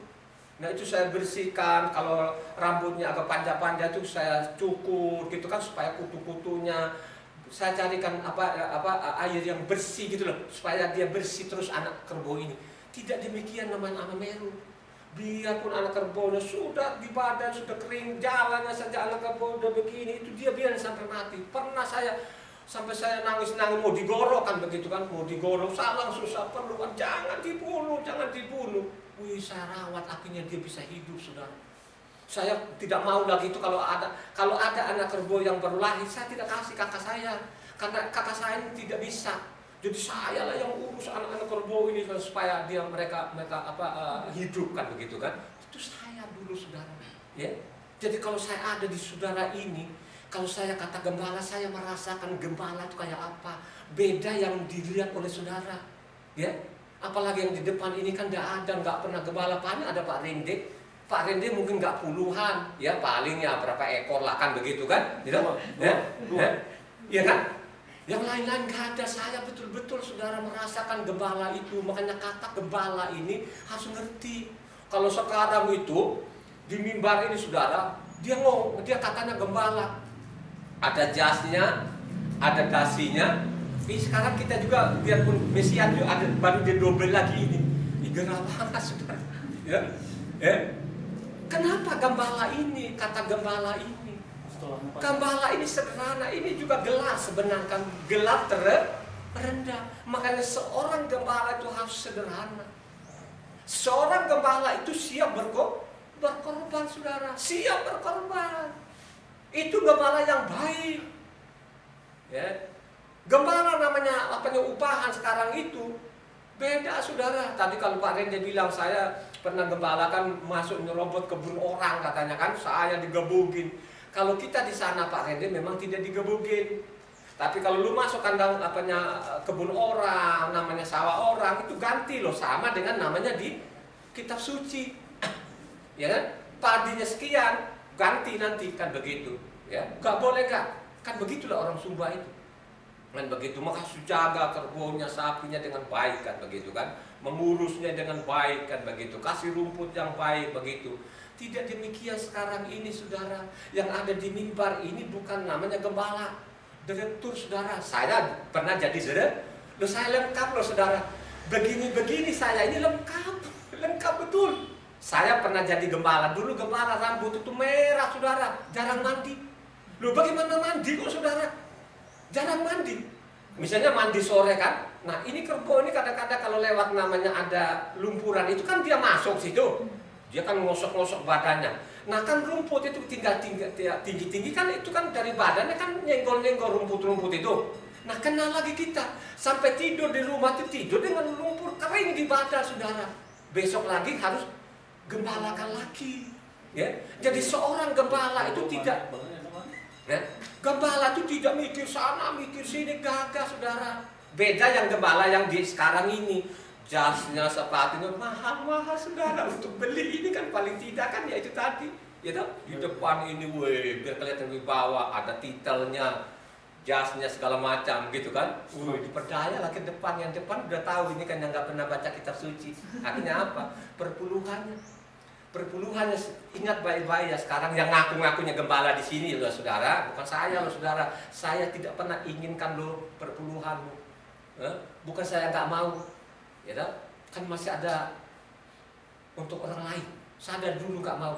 [SPEAKER 1] Nah itu saya bersihkan, kalau rambutnya agak panjang-panjang itu saya cukur gitu kan supaya kutu-kutunya saya carikan air yang bersih gitu loh supaya dia bersih terus anak kerbau ini. Tidak demikian namanya Meru. Biarpun anak kerbaunya sudah di badan sudah kering, jalannya saja anak kerbau udah begini, itu dia biarin sampai mati. Pernah saya sampai saya nangis-nangis mau digorok kan begitu kan, mau digorok saya langsung saya perlukan jangan dibunuh, jangan dibunuh. Wih, saya rawat akhirnya dia bisa hidup saudara. Saya tidak mau lagi itu kalau ada anak kerbau yang baru lahir saya tidak kasih kakak saya karena kakak saya ini tidak bisa. Jadi saya lah yang urus anak-anak kerbau ini supaya mereka hidup kan begitu kan. Itu saya dulu saudara. Ya. Jadi kalau saya ada di saudara ini, kalau saya kata gembala, saya merasakan gembala itu kayak apa. Beda yang dilihat oleh saudara. Ya. Apalagi yang di depan ini kan nggak pernah gembala. Paling ada Pak Rende. Pak Rende mungkin nggak puluhan, ya paling ya berapa ekor lah kan begitu kan? Gitu? Ya kan? Yang lain-lain nggak ada. Saya betul-betul saudara merasakan gembala itu. Makanya kata gembala ini harus ngerti. Kalau sekarang itu di mimbar ini saudara, dia katanya gembala. Ada jasnya, ada dasinya. Ini sekarang kita juga biarpun Mesian juga ada baru dia double lagi ini. Gerah banget saudara. Ya. Kenapa gembala ini? Kata gembala ini. Gembala ini sederhana, ini juga gelar sebenarnya, gelar terendah. Makanya seorang gembala itu harus sederhana. Seorang gembala itu siap berkorban saudara, siap berkorban. Itu gembala yang baik. Ya. Gembala namanya upahan sekarang itu beda saudara. Tadi kalau Pak Rende bilang saya pernah gembalakan masuk nyerobot kebun orang katanya kan, saya digebugin. Kalau kita di sana Pak Rende memang tidak digebugin. Tapi kalau lu masuk kandang kebun orang, namanya sawah orang, itu ganti loh, sama dengan namanya di kitab suci. Ya kan? Padinya sekian, ganti nanti kan begitu. Ya, nggak boleh kan begitulah orang Sumba itu. Kan begitu, maka harus jaga kerbaunya, sapinya dengan baik kan begitu kan, mengurusnya dengan baik kan begitu, kasih rumput yang baik begitu. Tidak demikian sekarang ini saudara, yang ada di mimbar ini bukan namanya gembala, direktur saudara. Saya pernah jadi direktur, saya lengkap loh saudara. Begini-begini saya ini lengkap betul. Saya pernah jadi gembala, dulu gembala rambut itu merah saudara, jarang mandi. Loh bagaimana mandi kok saudara? Jarang mandi. Misalnya mandi sore kan. Nah ini kerbau ini kadang-kadang kalau lewat namanya ada lumpuran itu kan dia masuk situ. Dia kan ngosok-ngosok badannya. Nah kan rumput itu tinggi-tinggi kan itu kan dari badannya kan nyenggol-nyenggol rumput-rumput itu. Nah kena lagi kita. Sampai tidur di rumah itu tidur dengan lumpur kering di badan saudara. Besok lagi harus gembalakan lagi. Ya. Jadi seorang gembala itu tidak... Ya, gembala itu tidak mikir sana, mikir sini, gagah saudara. Beda yang gembala yang di sekarang ini, jasnya, sepatunya mahal-mahal saudara untuk beli ini kan paling tidak kan ya itu tadi, ya toh? Di depan ini, biar kelihatan di bawah ada titelnya, jasnya segala macam gitu kan. Dipercaya lah ke depan, yang depan udah tahu ini kan yang nggak pernah baca kitab suci. Akhirnya apa? Perpuluhannya, ingat baik-baik ya, sekarang yang ngaku-ngakunya gembala di sini loh saudara, bukan saya loh saudara. Saya tidak pernah inginkan lo perpuluhanmu, bukan saya nggak mau, ya kan masih ada untuk orang lain. Saya dari dulu nggak mau,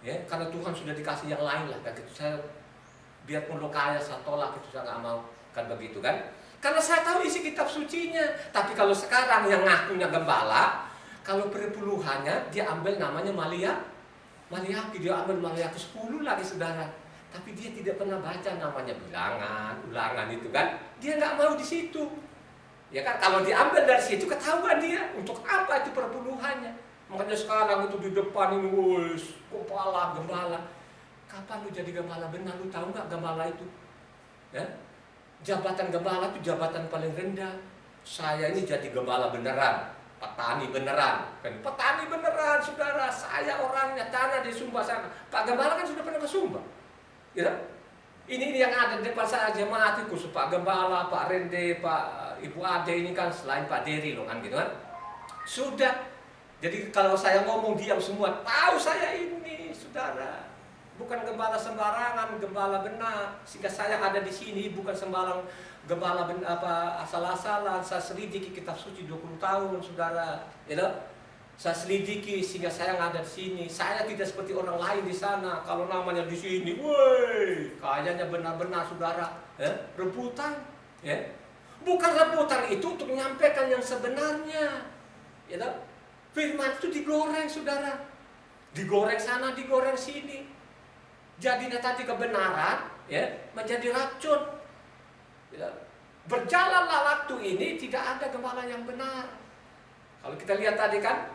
[SPEAKER 1] ya karena Tuhan sudah dikasih yang lain lah, kan gitu. Saya biarpun lo kaya saya tolak itu, saya nggak mau, kan begitu kan? Karena saya tahu isi kitab sucinya. Tapi kalau sekarang yang ngakunya gembala, kalau perpuluhannya dia ambil namanya Maliaki, dia ambil Maliaki 10 lagi saudara. Tapi dia tidak pernah baca namanya bilangan, ulangan itu kan. Dia nggak mau di situ. Ya kan, kalau diambil dari situ ketahuan dia untuk apa itu perpuluhannya. Makanya sekarang itu di depan ini, wis, kepala gembala. Kapan lu jadi gembala benar? Lu tahu nggak gembala itu? Ya? Jabatan gembala itu jabatan paling rendah. Saya ini jadi gembala beneran, petani beneran, kan petani beneran saudara. Saya orangnya tanah di Sumba sana. Pak Gembala kan sudah pernah ke Sumba, ya? Ini yang ada di depan saya jemaat itu, Pak Gembala, Pak Rende, Pak Ibu Ade ini kan selain Pak Deri loh kan gitu kan. Sudah. Jadi kalau saya ngomong diam semua, tahu saya ini saudara. Bukan gembala sembarangan, gembala benar. Sehingga saya ada di sini bukan sembarang gembala asal-asalan. Saya selidiki kitab suci 20 tahun, saudara. Ya, saya selidiki sehingga saya ada di sini. Saya tidak seperti orang lain di sana. Kalau namanya di sini, woi, kayaknya benar-benar saudara, rebutan. Ya. Bukan rebutan itu untuk menyampaikan yang sebenarnya. Ya, firman itu digoreng, saudara. Digoreng sana, digoreng sini. Jadinya tadi kebenaran ya menjadi racun. Ya. Berjalanlah waktu ini tidak ada gembala yang benar. Kalau kita lihat tadi kan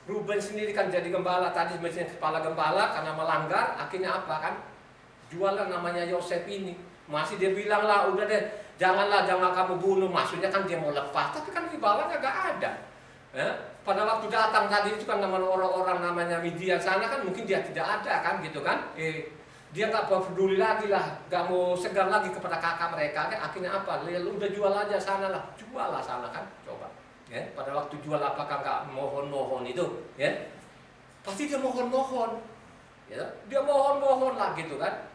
[SPEAKER 1] Ruben sendiri kan jadi gembala tadi, mestinya kepala gembala, karena melanggar akhirnya apa kan? Jualan namanya Yosef ini. Masih dia bilang lah, udah deh, jangan kamu bunuh. Maksudnya kan dia mau lepas, tapi kan imbalannya gak ada. Ya. Pada waktu datang tadi itu kan namanya orang-orang namanya Midian sana kan mungkin dia tidak ada kan gitu kan. Dia nggak peduli lagi lah, nggak mau segan lagi kepada kakak mereka kan. Akhirnya apa? Lu udah jual aja sana lah, jual lah sana kan. Coba. Ya. Pada waktu jual apakah nggak mohon-mohon itu? Ya. Pasti dia mohon-mohon. Ya. Dia mohon-mohon lah gitu kan.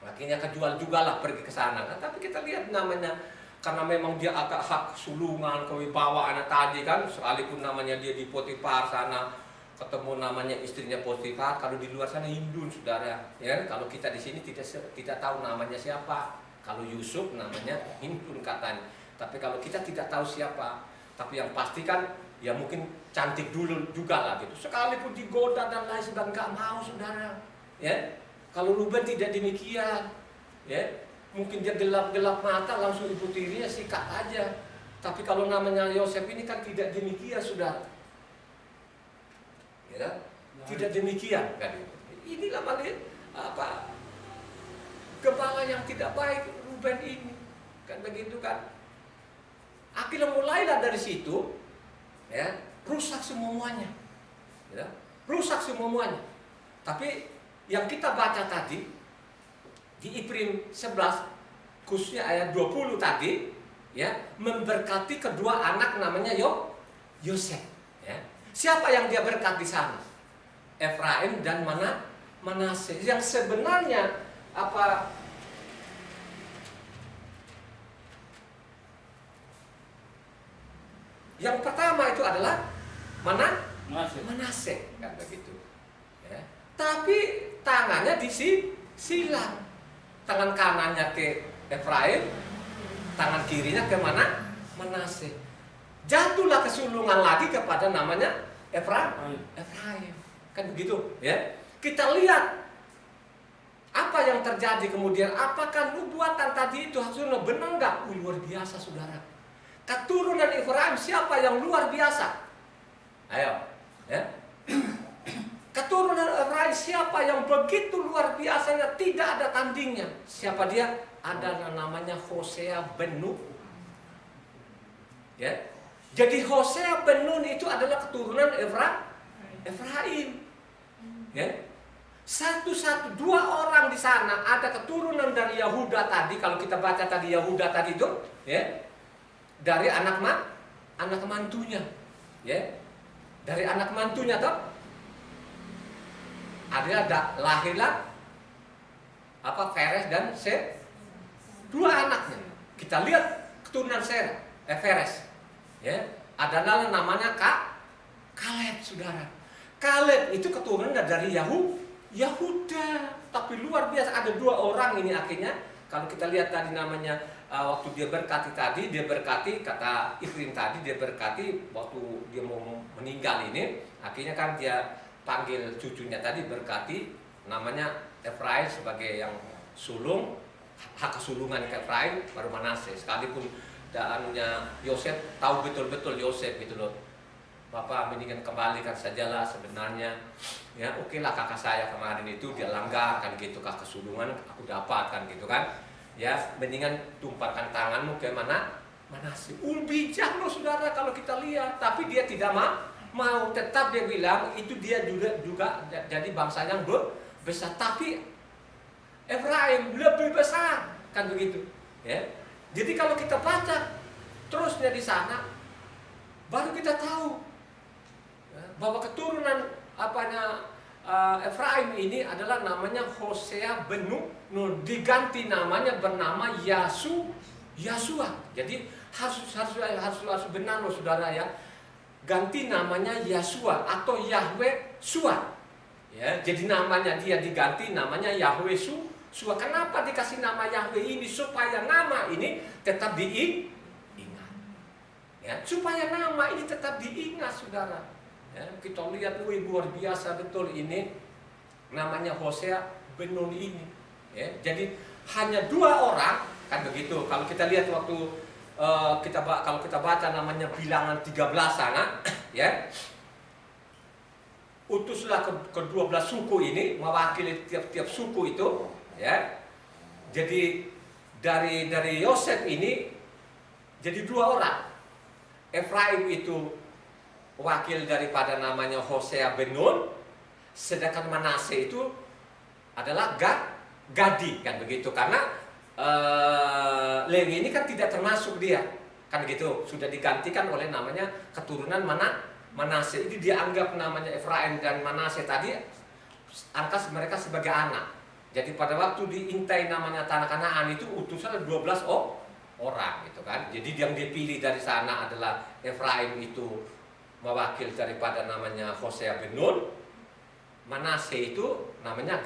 [SPEAKER 1] Akhirnya kejual juga lah pergi ke sana kan. Tapi kita lihat namanya, karena memang dia agak hak sulungan kewibawaan tadi kan, sekalipun namanya dia di Potifar sana ketemu namanya istrinya Potifar, kalau di luar sana Hindun saudara, ya kalau kita di sini tidak tahu namanya siapa. Kalau Yusuf namanya Hindun katanya, tapi kalau kita tidak tahu siapa, tapi yang pasti kan ya mungkin cantik dulu juga lah gitu. Sekalipun digoda dan lain sebagainya nggak mau saudara, ya. Kalau Ruben tidak demikian, ya. Mungkin dia gelap-gelap mata langsung ibu tirinya sikat aja. Tapi kalau namanya Yosef ini kan tidak demikian sudah. Ya, tidak demikian kan. Inilah malah gembala yang tidak baik Ruben ini. Kan begitu kan. Akhirnya mulailah dari situ ya, rusak semuanya. Ya, rusak semuanya. Tapi yang kita baca tadi di Ibrani 11 khususnya ayat 20 tadi ya, memberkati kedua anak namanya Yosef ya. Siapa yang dia berkati di sana? Efraim dan Manasye. Yang sebenarnya yang pertama itu adalah Manasye kan begitu ya. Tapi tangannya disilang. Tangan kanannya ke Efraim, tangan kirinya ke Manasye. Jatuhlah kesulungan lagi kepada namanya Efraim. Kan begitu ya. Kita lihat apa yang terjadi kemudian. Apakah nubuatan tadi itu hasilnya benar enggak? Luar biasa saudara. Keturunan Efraim siapa yang luar biasa? Ayo ya. Keturunan Efraim siapa yang begitu luar biasanya, tidak ada tandingnya. Siapa dia? Ada namanya Hosea bin Nun. Ya. Jadi Hosea bin Nun itu adalah keturunan Efraim. Ya. Satu-satu, 2 orang di sana ada keturunan dari Yahuda tadi. Kalau kita baca tadi Yahuda tadi itu, ya, dari anak mantunya, ya, dari anak mantunya toh, lahirlah Peres dan dua anaknya. Kita lihat keturunan Peres, ya, ada namanya Kaleb, saudara. Kaleb itu keturunan dari Yahuda, tapi luar biasa, ada 2 orang ini akhirnya. Kalau kita lihat tadi namanya waktu dia berkati tadi, dia berkati, kata Ifrim tadi, dia berkati waktu dia mau meninggal ini, akhirnya kan dia panggil cucunya tadi berkati, namanya Efraim sebagai yang sulung, hak kesulungan ke Efraim, baru Manase. Sekalipun daannya Yosef tahu betul-betul Yosef gitu loh. Bapak mendingan kembalikan sajalah sebenarnya, ya oke lah kakak saya kemarin itu dia langgar kan gitu, kakak kesulungan aku dapatkan gitu kan, ya mendingan tumpahkan tanganmu ke Manase. Bijak loh saudara kalau kita lihat, tapi dia tidak mau, tetap dia bilang itu dia juga jadi bangsa yang besar, tapi Efraim lebih besar kan begitu, ya. Jadi kalau kita baca terusnya di sana, baru kita tahu bahwa keturunan Efraim ini adalah namanya Hosea bin Nun, diganti namanya bernama Yasua. Jadi harus benar loh saudara ya. Ganti namanya Yasua atau Yahweh Sua. Ya, jadi namanya dia diganti namanya Yahweh Sua. Kenapa dikasih nama Yahweh ini? Supaya nama ini tetap diingat. Ya, supaya nama ini tetap diingat saudara. Ya, kita lihat luar biasa betul ini namanya Hosea bin Nun ini, ya. Jadi hanya 2 orang kan begitu. Kalau kita lihat waktu kalau kita baca namanya Bilangan 13 sana, ya, utuslah ke-12 suku ini mewakili tiap-tiap suku itu, ya. Jadi dari Yosef ini jadi 2 orang. Efraim itu wakil daripada namanya Hosea bin Nun, sedangkan Manase itu adalah Gadi kan begitu, karena Lewi ini kan tidak termasuk dia kan gitu, sudah digantikan oleh namanya keturunan Manase. Ini dianggap namanya Efraim dan Manase tadi angkat mereka sebagai anak. Jadi pada waktu diintai namanya tanah Kanaan itu utusan 12 orang gitu kan. Jadi yang dipilih dari sana adalah Efraim itu mewakil daripada namanya Hosea bin Nun, Manase itu namanya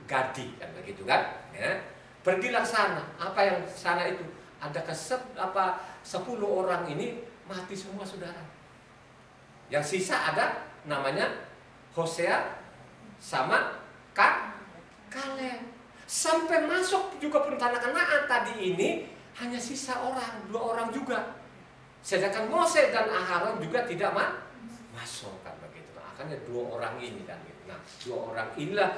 [SPEAKER 1] Gadi kan begitu kan, ya. Pergilah sana, apa yang sana itu ada 10 orang ini mati semua saudara. Yang sisa ada namanya Hosea sama Kaleb. Sampai masuk juga pun tanah Kanaan tadi ini hanya sisa 2 orang juga. Sedangkan Mose dan Aharon juga tidak masuk kan begitu. Nah, akhirnya 2 orang ini kan gitu. Nah, 2 orang inilah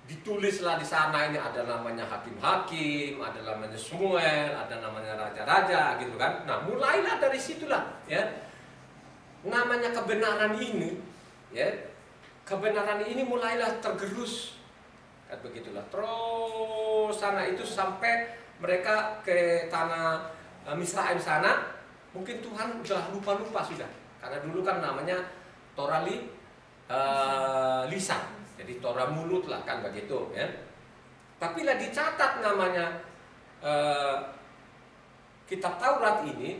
[SPEAKER 1] ditulislah di sana ini ada namanya hakim-hakim, ada namanya Samuel, ada namanya raja-raja gitu kan. Nah, mulailah dari situlah ya. Namanya kebenaran ini ya. Kebenaran ini mulailah tergerus. Kan begitulah. Terus sana itu sampai mereka ke tanah Misraim sana, mungkin Tuhan sudah lupa sudah, karena dulu kan namanya Torah lisan, jadi Torah mulut lah kan begitu ya. Tapi lah dicatat namanya kitab Taurat ini.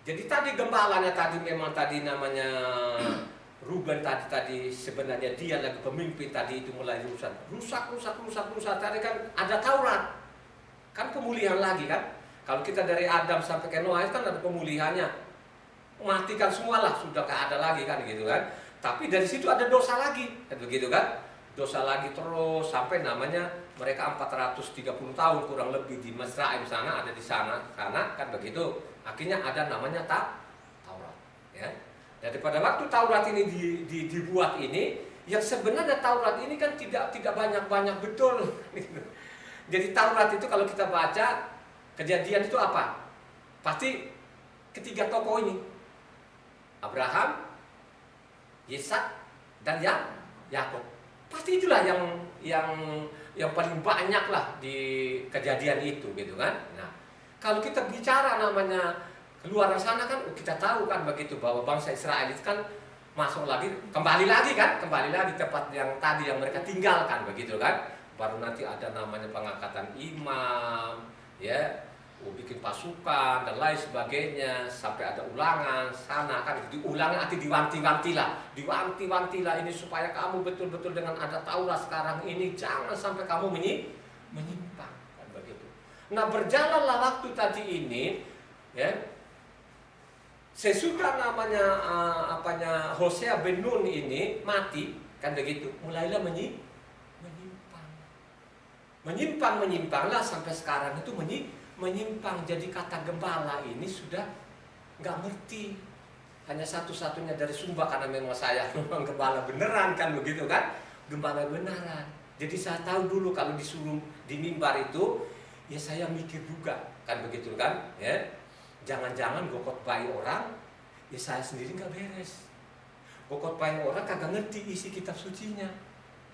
[SPEAKER 1] Jadi tadi gembalanya tadi memang tadi namanya Ruben tadi sebenarnya dia lagi pemimpin tadi itu mulai rusak. Tadi kan ada Taurat. Kan pemulihan lagi kan. Kalau kita dari Adam sampai ke Noah kan ada pemulihannya. Matikan semua lah, sudah gak ada lagi kan gitu kan. Tapi dari situ ada dosa lagi, kan begitu kan. Dosa lagi terus sampai namanya mereka 430 tahun kurang lebih di Misraim sana, ada di sana kan begitu. Akhirnya ada namanya Taurat ya. Daripada waktu Taurat ini dibuat ini, yang sebenarnya Taurat ini kan tidak banyak-banyak betul. Jadi Taurat itu kalau kita baca Kejadian itu apa? Pasti ketiga tokoh ini, Abraham, Ishak dan Yakub. Pasti itulah yang paling banyak lah di kejadian itu gitu kan. Nah, kalau kita bicara namanya keluar sana kan kita tahu kan begitu bahwa bangsa Israel itu kan masuk lagi, kembali lagi tempat yang tadi yang mereka tinggalkan begitu kan. Baru nanti ada namanya pengangkatan imam, ya, bikin pasukan dan lain sebagainya, sampai ada ulangan sana kan, diulang nanti diwanti-wanti lah ini supaya kamu betul-betul dengan ada Taurat sekarang ini jangan sampai kamu menyimpang kan begitu. Nah, berjalanlah waktu tadi ini, ya, sesudah namanya Hosea bin Nun ini mati kan begitu, mulailah menyimpanglah sampai sekarang itu menyimpang. Jadi kata gembala ini sudah nggak ngerti, hanya satu-satunya dari Sumba karena memang saya memang gembala beneran kan begitu kan, gembala beneran. Jadi saya tahu dulu kalau disuruh di mimbar itu, ya saya mikir juga kan begitu kan, ya jangan-jangan gue khotbahi orang, ya saya sendiri nggak beres. Gue khotbahi orang kagak ngerti isi kitab sucinya.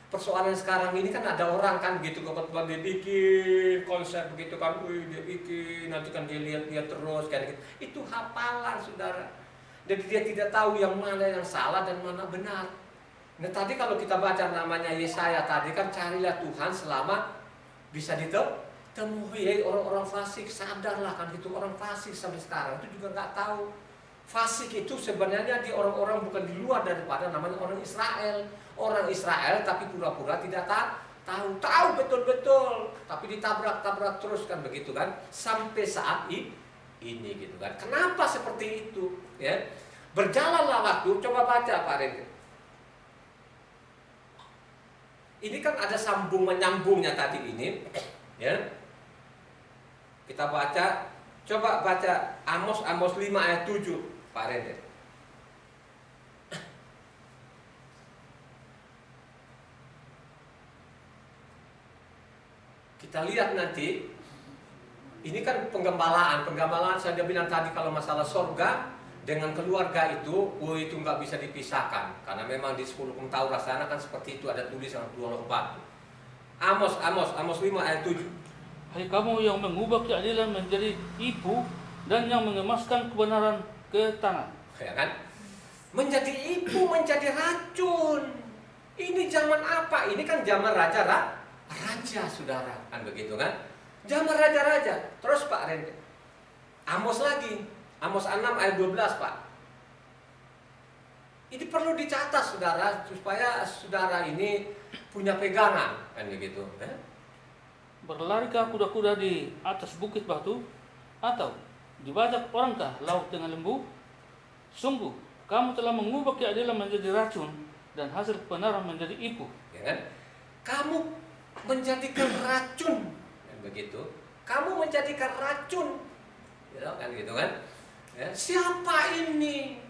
[SPEAKER 1] Persoalan sekarang ini kan ada orang kan gitu, khotbah dia bikin konsep begitu kan, dia bikin nanti kan dia lihat terus kan gitu. Itu hafalan saudara. Jadi dia tidak tahu yang mana yang salah dan mana benar. Nah tadi kalau kita baca namanya Yesaya tadi kan, carilah Tuhan selama bisa ditemui. Orang-orang fasik sadarlah kan gitu, orang fasik sampai sekarang itu juga nggak tahu. Fasik itu sebenarnya di orang-orang bukan di luar daripada namanya orang Israel. Orang Israel tapi pura-pura tidak tahu betul-betul, tapi ditabrak-tabrak terus kan begitu kan, sampai saat ini gitu kan. Kenapa seperti itu? Ya, berjalanlah waktu. Coba baca Pak Ren. Ini kan ada sambung menyambungnya tadi ini, ya. Kita baca, coba baca Amos 5 ayat 7. Pak Rende. Kita lihat nanti, ini kan penggembalaan saya bilang tadi kalau masalah sorga dengan keluarga itu nggak bisa dipisahkan karena memang di 10 hukum Taurat sana kan seperti itu, ada tulisan dua loh batu. Amos 5 ayat 7.
[SPEAKER 2] Hai kamu yang mengubah keadilan menjadi ibu dan yang mengemaskan kebenaran ke tanah.
[SPEAKER 1] Ya kan? Menjadi ibu, menjadi racun. Ini zaman apa? Ini kan zaman raja saudara, kan begitu kan? Zaman raja-raja. Terus Pak Ren, Amos lagi, Amos 6 ayat 12 Pak. Ini perlu dicatat saudara, supaya saudara ini punya pegangan, kan begitu.
[SPEAKER 2] Berlarikah kuda-kuda di atas bukit batu, atau dibajak orangkah laut dengan lembu? Sungguh, kamu telah mengubah keadilan menjadi racun dan hasil kebenaran menjadi ibu.
[SPEAKER 1] Ya kan? Kamu menjadikan racun, kan begitu. Kamu menjadikan racun, ya kan gitu kan? Ya, siapa ini?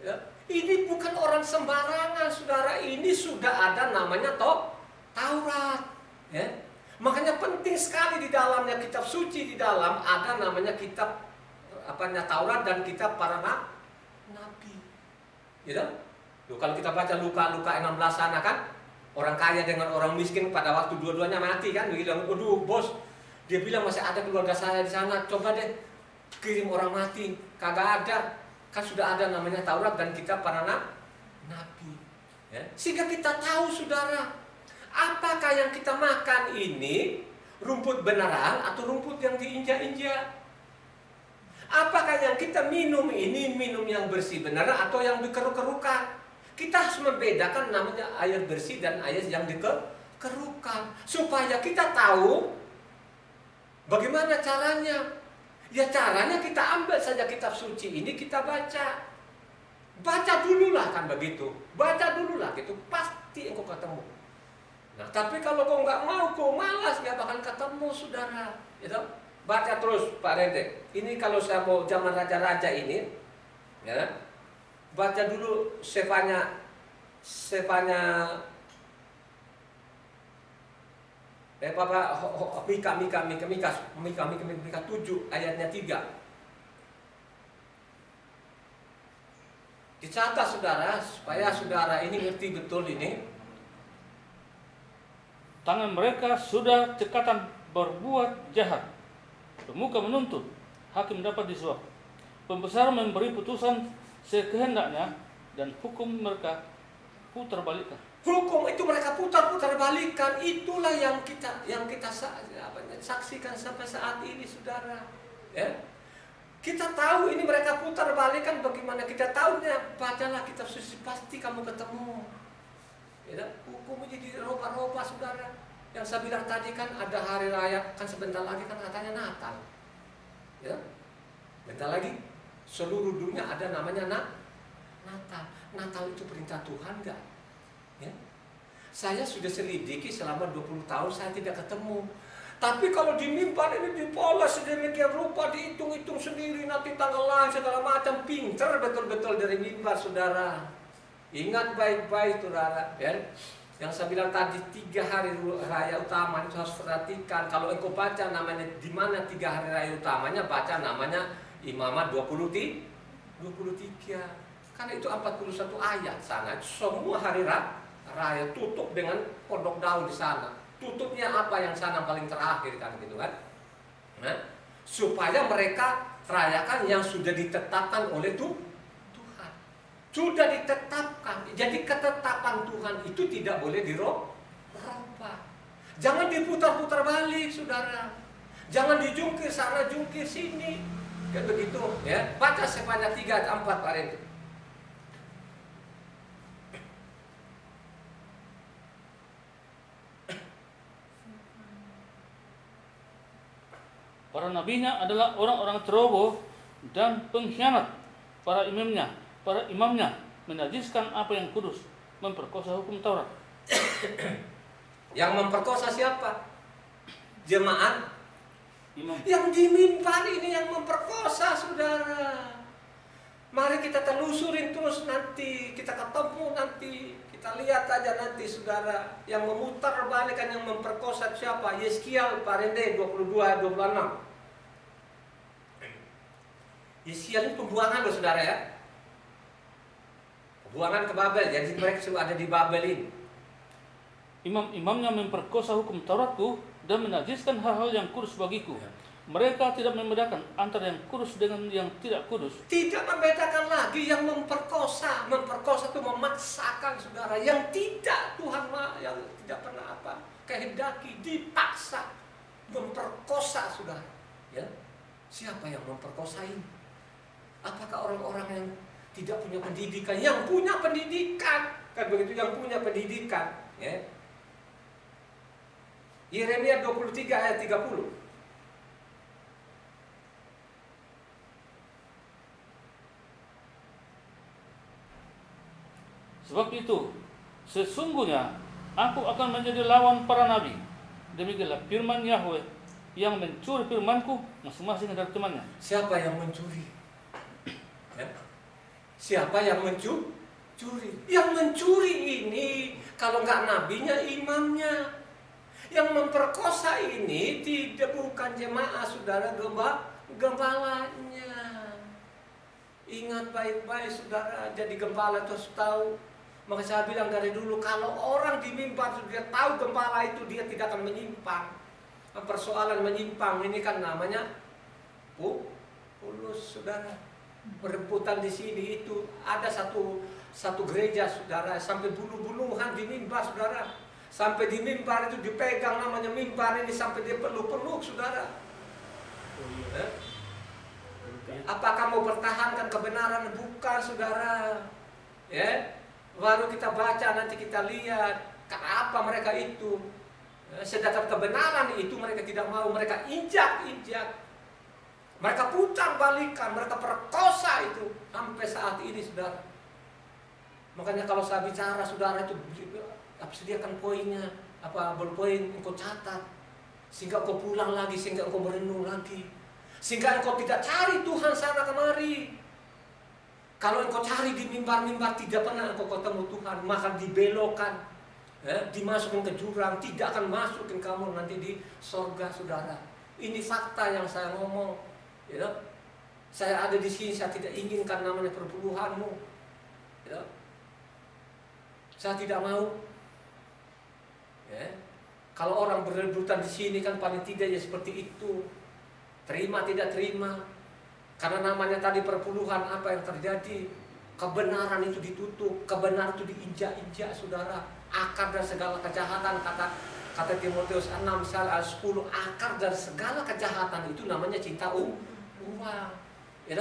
[SPEAKER 1] Ya, ini bukan orang sembarangan, saudara. Ini sudah ada namanya Taurat. Ya. Makanya penting sekali di dalamnya kitab suci, di dalam ada namanya kitab Taurat dan kitab para nabi. Gitu? Kalau kita baca Luka 16 sana kan, orang kaya dengan orang miskin pada waktu dua-duanya mati kan, bilang, "Aduh, bos, dia bilang masih ada keluarga saya di sana, coba deh kirim orang mati." Kagak ada. Kan sudah ada namanya Taurat dan kitab para nabi. Ya? Sehingga kita tahu saudara, apakah yang kita makan ini rumput beneran atau rumput yang diinjak-injak? Apakah yang kita minum ini minum yang bersih beneran atau yang dikeruk-kerukan? Kita harus membedakan namanya air bersih dan air yang dikerukan, supaya kita tahu bagaimana caranya. Ya caranya kita ambil saja kitab suci ini, kita baca. Baca dululah kan begitu. Baca dululah gitu, pasti engkau ketemu. Nah, tapi kalau kau nggak mau, kau malas, nggak bakal ketemu saudara. Gitu? Baca terus Pak Rende. Ini kalau saya mau zaman raja-raja ini, ya, baca dulu Sefanya Mika 7 ayatnya 3. Dicatat saudara, supaya saudara ini ngerti betul ini.
[SPEAKER 2] Tangan mereka sudah cekatan berbuat jahat. Pemuka menuntut, hakim dapat disuap. Pembesar memberi putusan sekehendaknya, dan hukum mereka putar balikkan.
[SPEAKER 1] Hukum itu mereka putar-putar balikan. Itulah yang kita saksikan sampai saat ini, saudara. Ya. Kita tahu ini mereka putar balikan bagaimana, kita tahunya, bacalah kitab suci pasti kamu ketemu. Ya, hukum jadi roba-roba, saudara. Yang saya bilang tadi kan ada hari raya, kan sebentar lagi kan katanya Natal. Ya, bentar lagi seluruh dunia ada namanya Natal. Natal itu perintah Tuhan enggak? Ya. Saya sudah selidiki selama 20 tahun saya tidak ketemu. Tapi kalau di mimbar ini dipoles sedemikian rupa, dihitung-hitung sendiri nanti tanggal lahir segala macam, pinter betul-betul dari mimbar, saudara. Ingat baik-baik, saudara. Ya. Yang saya bilang tadi 3 hari raya utama itu harus perhatikan. Kalau engkau baca namanya di mana 3 hari raya utamanya, baca namanya Imamat 23. Karena itu 41 ayat sana. Semua hari raya tutup dengan pondok daun di sana. Tutupnya apa yang sana paling terakhir kan gitu kan. Nah, supaya mereka rayakan yang sudah ditetapkan oleh Tuhan. Sudah ditetapkan. Jadi ketetapan Tuhan itu tidak boleh dirubah. Jangan diputar-putar balik, saudara. Jangan dijungkir sana, jungkir sini. Kayak begitu, ya. Baca sebanyak 3-4 hari itu.
[SPEAKER 2] Para nabinya adalah orang-orang ceroboh dan pengkhianat. Para imamnya menajiskan apa yang kudus, memperkosa hukum Taurat.
[SPEAKER 1] Yang memperkosa siapa? Jemaat
[SPEAKER 2] Imam.
[SPEAKER 1] Yang di mimbar ini yang memperkosa, saudara. Mari kita telusurin terus nanti, kita ketemu nanti, kita lihat aja nanti, saudara. Yang memutar balikan, yang memperkosa siapa? Yeskiel Parende 22-26. Yeskiel ini pembuangan loh, saudara ya. Pembuangan ke Babel, jadi mereka sudah ada di Babel ini.
[SPEAKER 2] Imam-imamnya memperkosa hukum Tauratku dan menajiskan hal-hal yang kudus bagiku. Mereka tidak membedakan antara yang kudus dengan yang tidak kudus.
[SPEAKER 1] Tidak membedakan lagi yang memperkosa. Memperkosa itu memaksakan, saudara. Yang tidak Tuhan yang tidak pernah kehendaki, dipaksa memperkosa, saudara. Ya, siapa yang memperkosa ini? Apakah orang-orang yang tidak punya pendidikan? Yang punya pendidikan, kan begitu, yang punya pendidikan. Ya. Yeremia 23 ayat 30.
[SPEAKER 2] Sebab itu, sesungguhnya aku akan menjadi lawan para nabi. Demikianlah firman Yahweh yang mencuri firmanku masing-masing dari temannya.
[SPEAKER 1] Siapa yang mencuri? Ya? Siapa yang mencuri? Yang mencuri ini kalau nggak nabinya, imamnya. Yang memperkosa ini bukan jemaah, saudara, gembalanya. Ingat baik-baik, saudara. Jadi gembala itu harus tahu. Maka saya bilang dari dulu, kalau orang di mimbar dia tahu gembala itu, dia tidak akan menyimpang. Persoalan menyimpang ini kan namanya pulus, saudara. Perebutan di sini itu ada satu gereja, saudara, sampai bunuh-bunuhan di mimbar, saudara. Sampai di mimbar itu dipegang namanya mimbar ini sampai dia peluk-peluk, saudara. Apakah mau pertahankan kebenaran? Bukan, saudara. Ya. Baru kita baca, nanti kita lihat kenapa mereka itu. Sedangkan kebenaran itu mereka tidak mau, mereka injak-injak. Mereka putar balikan, mereka perkosa itu sampai saat ini, saudara. Makanya kalau saya bicara, saudara, itu sediakan poinnya, bolpoin engkau catat, sehingga engkau pulang lagi, sehingga engkau merenung lagi, sehingga engkau tidak cari Tuhan sana kemari. Kalau engkau cari di mimbar-mimbar tidak pernah engkau ketemu Tuhan, maka dibelokkan, dimasukkan ke jurang, tidak akan masukin kamu nanti di sorga, saudara. Ini fakta yang saya ngomong. Ya. Saya ada di sini, saya tidak inginkan namanya perpuluhanmu. Gitu. Saya tidak mau. Ya. Kalau orang berebutan di sini kan paling tidak ya seperti itu. Terima tidak terima. Karena namanya tadi perpuluhan, apa yang terjadi? Kebenaran itu ditutup, kebenaran itu diinjak-injak, saudara. Akar dari segala kejahatan, kata Timotius 6 ayat 10, akar dari segala kejahatan itu namanya cinta uang. Ya,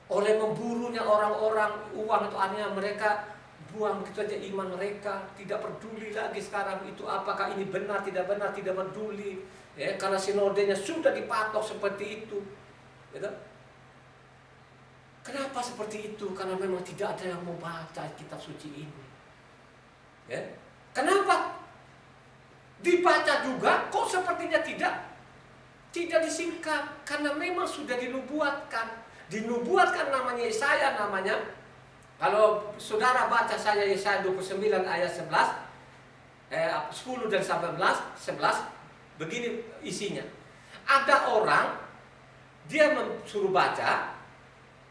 [SPEAKER 1] oleh memburunya orang-orang uang itu artinya mereka buang begitu aja iman mereka, tidak peduli lagi sekarang itu apakah ini benar tidak peduli. Ya, karena sinodenya sudah dipatok seperti itu. Ya, kenapa seperti itu? Karena memang tidak ada yang mau baca kitab suci ini. Ya. Kenapa? Dibaca juga, kok sepertinya tidak disingkat. Karena memang sudah dinubuatkan. Dinubuatkan namanya Yesaya namanya. Kalau saudara baca saya Yesaya 29 ayat 11, 10 dan 11, begini isinya. Ada orang, dia suruh baca,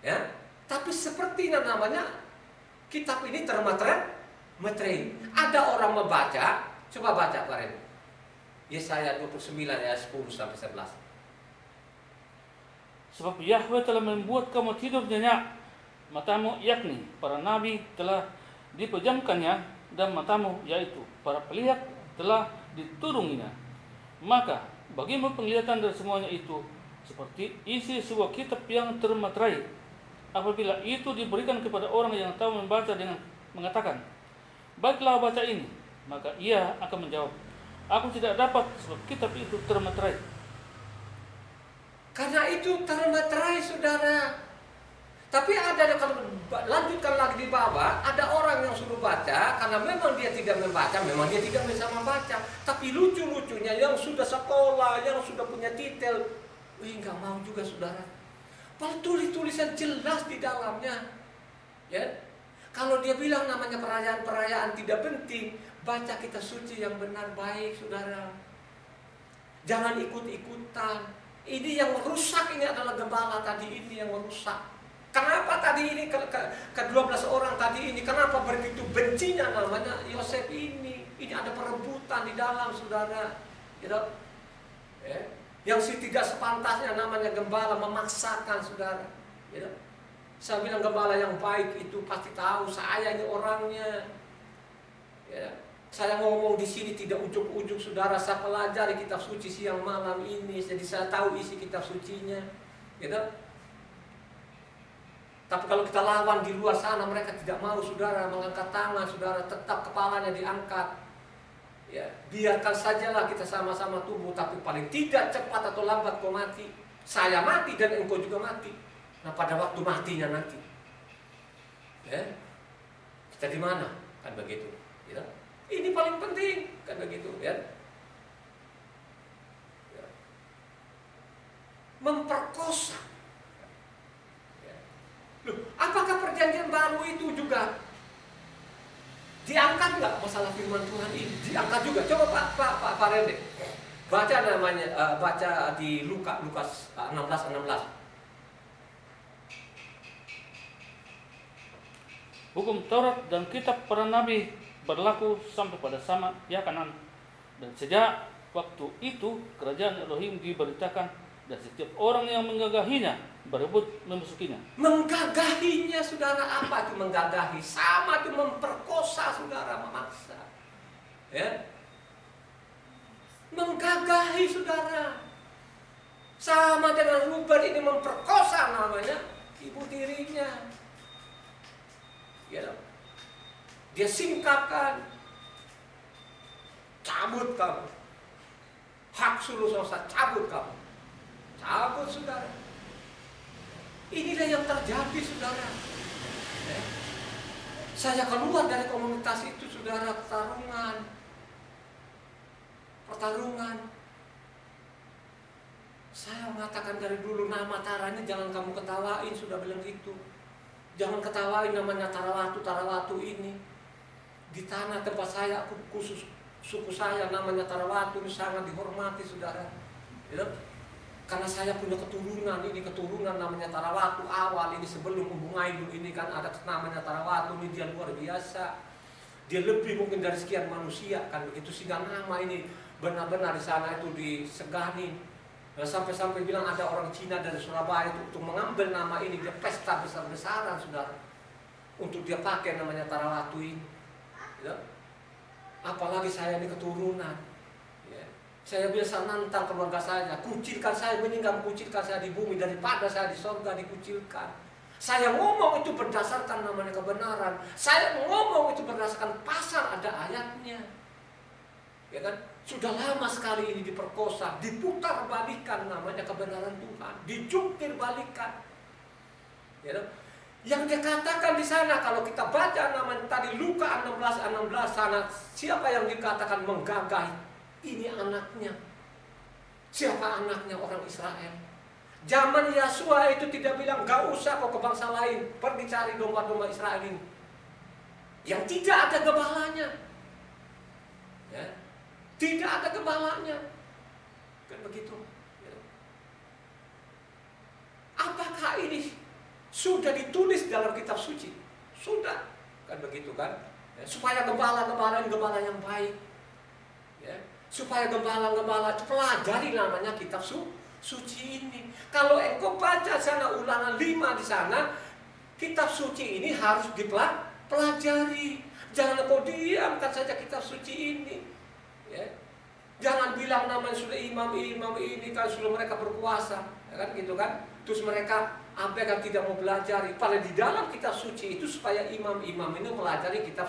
[SPEAKER 1] ya, tapi seperti namanya kitab ini termeterai. Ada orang membaca, coba baca Pak Ren. Yesaya 29 ayat 10 sampai 11.
[SPEAKER 2] Sebab Yahweh telah membuat kamu tidur nyenyak, matamu yakni para nabi telah dipejamkannya, dan matamu yaitu para pelihat telah ditudunginya. Maka bagimu penglihatan dari semuanya itu seperti isi sebuah kitab yang termeterai. Apabila itu diberikan kepada orang yang tahu membaca dengan mengatakan, baiklah baca ini, maka ia akan menjawab, aku tidak dapat sebab kitab itu termeterai.
[SPEAKER 1] Karena itu termeterai, saudara. Tapi ada, kalau lanjutkan lagi di bawah, ada orang yang suruh baca, karena memang dia tidak membaca, memang dia tidak bisa membaca. Tapi lucu-lucunya yang sudah sekolah, yang sudah punya titel, nggak mau juga, saudara. Padahal tulisan jelas di dalamnya. Ya. Kalau dia bilang namanya perayaan tidak penting, baca kitab suci yang benar baik, saudara. Jangan ikut-ikutan. Ini yang merusak, ini adalah gembala tadi ini yang merusak. Kenapa tadi ini ke-12 orang tadi ini, kenapa begitu bencinya namanya Yosef ini? Ini ada perebutan di dalam, saudara. Gitu. Ya. Yang tidak sepantasnya namanya gembala memaksakan, saudara. Gitu. Saya bilang gembala yang baik itu pasti tahu saya ini orangnya. Ya. Saya ngomong di sini tidak ujuk-ujuk, saudara. Saya pelajari kitab suci siang malam ini, jadi saya tahu isi kitab sucinya. Gitu. Tapi kalau kita lawan di luar sana, mereka tidak mau, saudara, mengangkat tangan, saudara, tetap kepalanya diangkat. Ya, biarkan sajalah kita sama-sama tumbuh, tapi paling tidak cepat atau lambat kau mati. Saya mati dan engkau juga mati. Nah, pada waktu matinya nanti, ya, kita di mana? Kan begitu. Ya. Ini paling penting, kan begitu, ya. Ya. Memperkosa. Loh, apakah perjanjian baru itu juga diangkat nggak masalah firman Tuhan ini? Diangkat juga. Coba Pak Rende baca namanya, baca di Lukas 16.
[SPEAKER 2] Hukum Taurat dan kitab para nabi berlaku sampai pada zaman Yakanan, dan sejak waktu itu kerajaan Elohim diberitakan, dan setiap orang yang menggagahinya berebut memasukinya.
[SPEAKER 1] Menggagahinya, saudara, apa itu menggagahi? Sama itu memperkosa, saudara, memaksa. Ya. Menggagahi, saudara. Sama dengan Ruben ini memperkosa namanya ibu tirinya. Ya. Dia singkapkan, cabut kamu. Hak suluh sosa, cabut kamu. Cabut, saudara. Inilah yang terjadi, saudara. Saya keluar dari komunitas itu, saudara, pertarungan. Saya mengatakan dari dulu, nama Taranya jangan kamu ketawain, sudah bilang gitu. Jangan ketawain namanya Tarawatu ini. Di tanah tempat saya, aku khusus suku saya namanya Tarawatu, ini sangat dihormati, saudara. Gitu? Karena saya punya keturunan, ini keturunan namanya Tarawatu awal ini, sebelum Hubungaidul ini kan ada namanya Tarawatu ini, dia luar biasa. Dia lebih mungkin dari sekian manusia kan begitu, sehingga nama ini benar-benar di sana itu disegani. Nah, sampai-sampai bilang ada orang Cina dari Surabaya itu untuk mengambil nama ini, dia pesta besar-besaran saudara, untuk dia pakai namanya Tarawatu ini. Ya. Apalagi saya ini keturunan. Ya. Saya biasa nantang keluarga saya, kucilkan saya, meninggal kucilkan saya di bumi daripada saya di sorga dikucilkan. Saya ngomong itu berdasarkan namanya kebenaran. Saya ngomong itu berdasarkan pasal, ada ayatnya. Ya kan? Sudah lama sekali ini diperkosa, diputar balikan namanya kebenaran Tuhan, dijungkir balikan. Ya kan? Yang dikatakan di sana, kalau kita baca namanya tadi Luka 16:16 sana, siapa yang dikatakan menggagah? Ini anaknya. Siapa anaknya? Orang Israel. Zaman Yosua itu tidak bilang, gak usah kau ke bangsa lain, pergi cari domba-domba Israel ini, yang tidak ada gembalanya. Ya. Tidak ada gembalanya. Kan begitu. Ya. Apakah ini sudah ditulis dalam kitab suci? Sudah. Kan begitu kan? Ya. Supaya gembala-gembala yang baik. Ya. Supaya gembala-gembala pelajari namanya kitab suci ini. Kalau engkau baca sana Ulangan 5 di sana, kitab suci ini harus dipelajari. Jangan kau diamkan saja kitab suci ini. Ya. Jangan bilang namanya sudah imam-imam ini kan sudah mereka berkuasa, ya kan gitu kan. Terus mereka abaikan tidak mau belajar. Padahal di dalam kitab suci itu supaya imam-imam ini pelajari kitab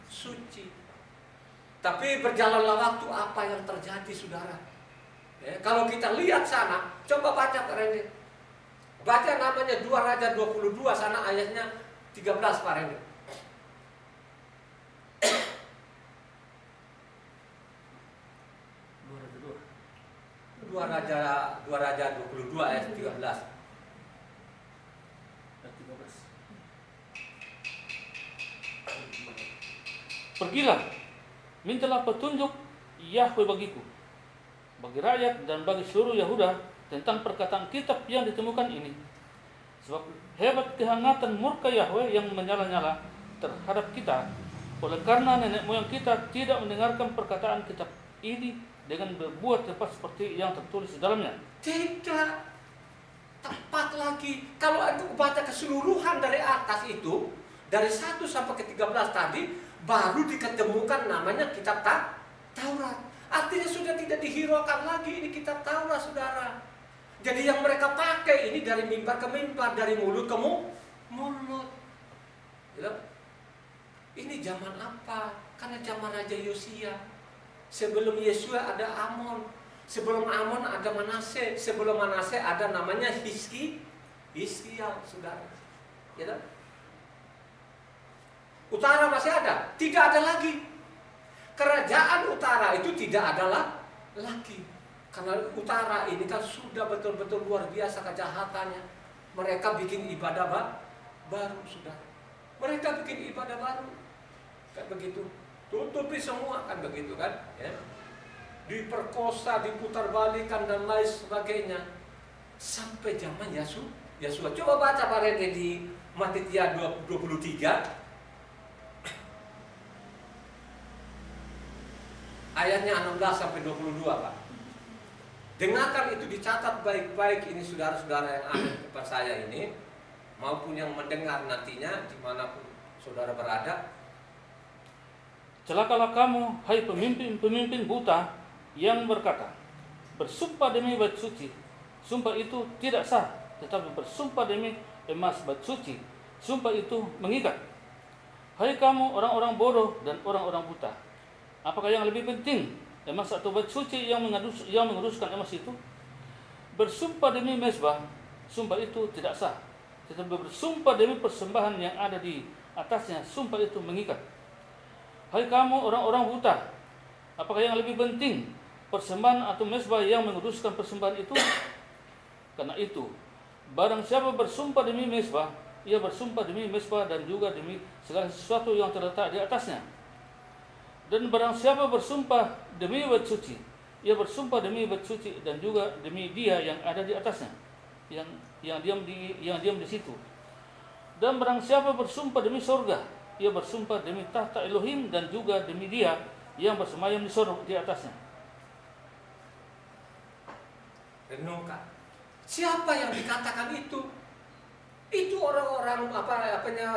[SPEAKER 1] suci. Tapi berjalanlah waktu, apa yang terjadi saudara? Ya, kalau kita lihat sana, coba baca Pak Randy. Baca namanya 2 Raja 22 sana ayatnya 13 Pak Randy. 2 Raja 22 ayat 13.
[SPEAKER 2] Pergilah, mintalah petunjuk Yahweh bagiku, bagi rakyat dan bagi seluruh Yahuda tentang perkataan kitab yang ditemukan ini. Sebab hebat kehangatan murka Yahweh yang menyala-nyala terhadap kita, oleh karena nenek moyang kita tidak mendengarkan perkataan kitab ini dengan berbuat tepat seperti yang tertulis di dalamnya.
[SPEAKER 1] Tidak tepat lagi. Kalau aku baca keseluruhan dari atas itu, dari 1 sampai ke 13 tadi, baru diketemukan namanya kitab Taurat. Artinya sudah tidak dihiraukan lagi ini kitab Taurat, saudara. Jadi yang mereka pakai ini dari mimbar ke mimbar, dari mulut ke mulut. Ya. Ini zaman apa? Karena zaman Raja Yosia. Sebelum Yesua ada Amon. Sebelum Amon ada Manase. Sebelum Manase ada namanya Hizkiel, saudara. Ya. Utara masih ada? Tidak ada lagi. Kerajaan utara itu tidak ada lagi. Karena utara ini kan sudah betul-betul luar biasa kejahatannya. Mereka bikin ibadah baru, sudah. Mereka bikin ibadah baru. Kan begitu. Tutupi semua, kan begitu kan. Ya. Diperkosa, diputar-balikan dan lain sebagainya. Sampai zaman Yesua. Coba baca Pak Rene di Matitia 23. Ayatnya 16 sampai 22, Pak. Dengarkan itu, dicatat baik-baik ini saudara-saudara yang ada di depan saya ini, maupun yang mendengar nantinya dimanapun saudara berada.
[SPEAKER 2] Celakalah kamu, hai pemimpin-pemimpin buta yang berkata, bersumpah demi bait suci, sumpah itu tidak sah, tetapi bersumpah demi emas bait suci, sumpah itu mengikat. Hai kamu orang-orang bodoh dan orang-orang buta, apakah yang lebih penting, emas atau bait suci yang menguruskan emas itu? Bersumpah demi mezbah, sumpah itu tidak sah, tetapi bersumpah demi persembahan yang ada di atasnya, sumpah itu mengikat. Hai kamu orang-orang buta, apakah yang lebih penting, persembahan atau mezbah yang menguruskan persembahan itu? Karena itu, barang siapa bersumpah demi mezbah, ia bersumpah demi mezbah dan juga demi segala sesuatu yang terletak di atasnya. Dan barang siapa bersumpah demi bait suci, ia bersumpah demi bait suci dan juga demi Dia yang ada di atasnya, yang diam di situ. Dan barang siapa bersumpah demi sorga, ia bersumpah demi tahta Elohim dan juga demi Dia yang bersemayam di sorga di atasnya.
[SPEAKER 1] Renungkan, siapa yang dikatakan itu? Itu orang-orang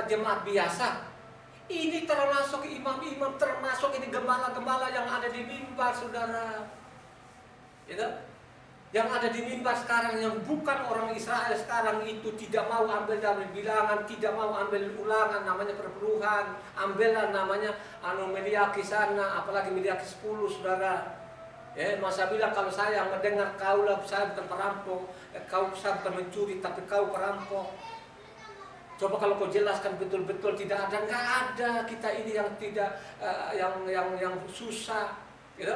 [SPEAKER 1] jemaat biasa. Ini termasuk imam-imam, termasuk ini gembala-gembala yang ada di mimbar, saudara. Gitu? Yang ada di mimbar sekarang, yang bukan orang Israel sekarang itu tidak mau ambil dari bilangan, tidak mau ambil ulangan, namanya perpuluhan, ambillah namanya Meliaki sana, apalagi Meliaki 10, saudara. Masa bilang kalau saya mendengar kaulah, saya bukan perampok, saya bukan mencuri, tapi kau perampok. Coba kalau kau jelaskan betul-betul, tidak ada, nggak ada kita ini yang tidak yang susah, gitu.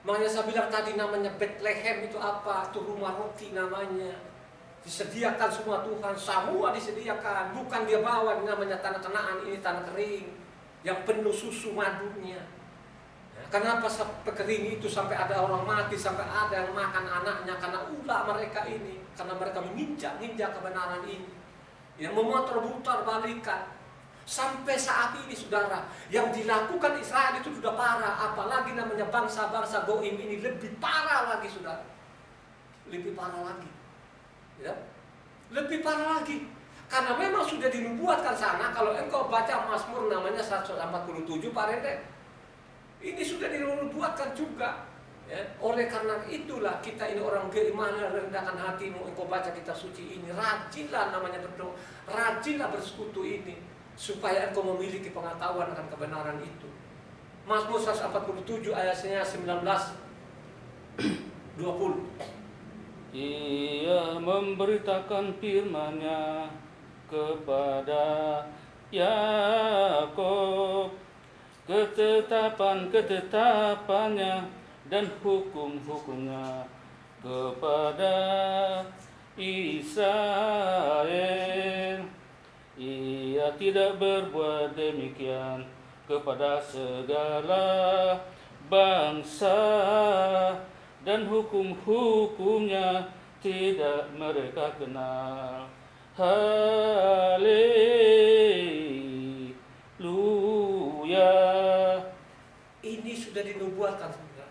[SPEAKER 1] Makanya saya bilang tadi namanya Bethlehem itu apa? Itu rumah roti namanya. Disediakan semua Tuhan, semua disediakan. Bukan dia bawa namanya tanah Kanaan, ini tanah kering yang penuh susu madunya. Kenapa kering itu sampai ada orang mati, sampai ada yang makan anaknya karena ulah mereka ini, karena mereka menginjak kebenaran ini. Yang memutar balikan sampai saat ini, saudara, yang dilakukan Israel itu sudah parah, apalagi namanya bangsa-bangsa Goim ini lebih parah lagi, saudara, lebih parah lagi, ya, lebih parah lagi, karena memang sudah dinubuatkan sana. Kalau engkau baca Mazmur namanya 147, Pak Rende, ini sudah dinubuatkan juga. Ya, oleh karena itulah kita ini orang beriman, rendahkan hatimu, engkau baca kitab suci ini, rajinlah namanya berdoa, rajinlah bersekutu ini, supaya engkau memiliki pengetahuan akan kebenaran itu. Mazmur 147 ayatnya 19-20.
[SPEAKER 2] Ia memberitakan firman-Nya kepada Yakub, ketetapan-ketetapannya dan hukum-hukumnya kepada Israel. Ia tidak berbuat demikian kepada segala bangsa, dan hukum-hukumnya tidak mereka kenal. Haleluya.
[SPEAKER 1] Ini sudah dinubuatkan, saudara.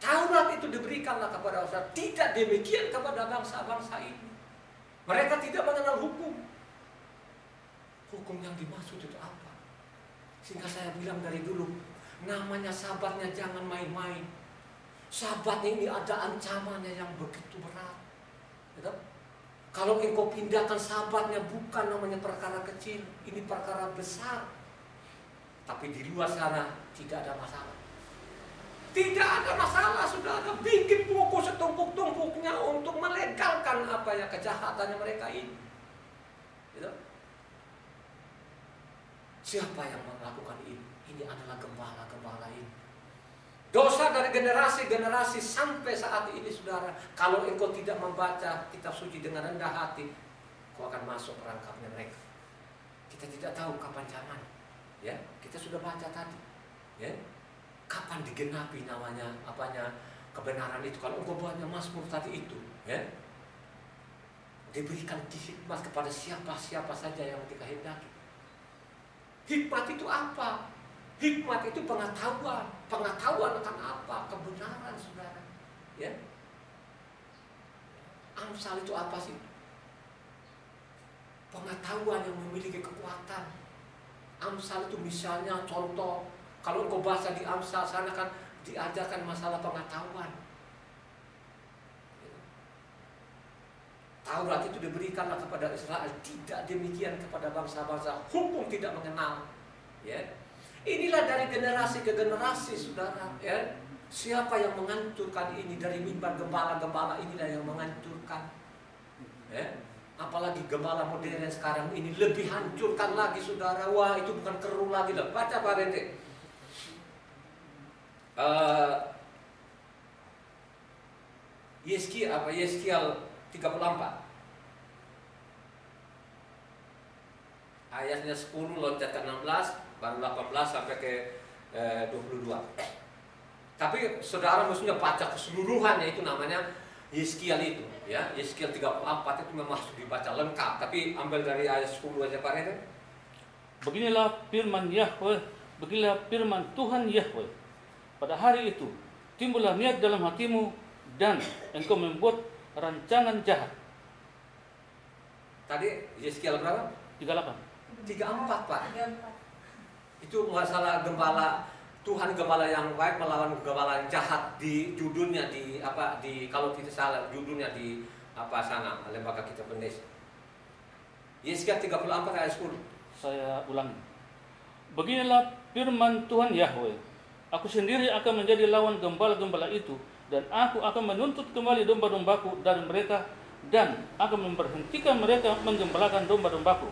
[SPEAKER 1] Taurat itu diberikanlah kepada bangsa, tidak demikian kepada bangsa-bangsa ini. Mereka tidak mengenal hukum. Hukum yang dimaksud itu apa? Sehingga saya bilang dari dulu, namanya sabatnya jangan main-main. Sabat ini ada ancamannya yang begitu berat. Gitu? Kalau engkau pindahkan sabatnya, bukan namanya perkara kecil, ini perkara besar. Tapi di luar sana tidak ada masalah. Tidak ada masalah, saudara. Bikin buku setumpuk-tumpuknya untuk melegalkan apa yang kejahatannya mereka ini. Gitu? Siapa yang melakukan ini? Ini adalah gembala-gembala ini. Dosa dari generasi-generasi sampai saat ini, saudara. Kalau engkau tidak membaca kitab suci dengan rendah hati, kau akan masuk perangkapnya mereka. Kita tidak tahu kapan zaman. Ya, kita sudah baca tadi. Ya, kapan digenapi namanya kebenaran itu? Kalau engkau baca Mazmur tadi itu, ya, diberikan hikmat kepada siapa saja yang dikehendaki. Hikmat itu apa? Hikmat itu pengetahuan akan apa? Kebenaran, saudara. Ya, Amsal itu apa sih? Pengetahuan yang memiliki kekuatan. Amsal itu misalnya contoh, kalau engkau baca di Amsal sana kan diajarkan masalah pengetahuan. Taurat itu diberikanlah kepada Israel, tidak demikian kepada bangsa-bangsa. Hukum tidak mengenal. Ya, inilah dari generasi ke generasi, saudara. Ya, siapa yang menghancurkan ini? Dari mimbar gembala-gembala inilah yang menghancurkan. Ya. Apalagi gembala modern sekarang ini lebih hancurkan lagi, saudara. Wah, itu bukan keruh lagi loh. Baca Pak Rende. Yeskiel 34. Ayatnya 10 loncat ke 16, baru 18 sampai ke 22. Tapi saudara mestinya baca keseluruhannya, itu namanya Yeskiel itu, ya. Yeskiel 34 itu memang harus dibaca lengkap. Tapi ambil dari ayat 10 aja Pak Rene.
[SPEAKER 2] Beginilah firman Yahweh, beginilah firman Tuhan Yahweh. Pada hari itu timbullah niat dalam hatimu dan engkau membuat rancangan jahat.
[SPEAKER 1] Tadi Yeskiel berapa?
[SPEAKER 2] 38.
[SPEAKER 1] 34 Pak. Itu masalah gembala, Tuhan gembala yang baik melawan gembala yang jahat. Di judulnya kalau tidak salah judulnya di sana lembaga kitab Indonesia. Yeskiel 34 ayat 10.
[SPEAKER 2] Saya ulangi. Beginilah firman Tuhan Yahweh. Aku sendiri akan menjadi lawan gembala-gembala itu, dan aku akan menuntut kembali domba-dombaku dari mereka, dan akan memberhentikan mereka menggembalakan domba-dombaku.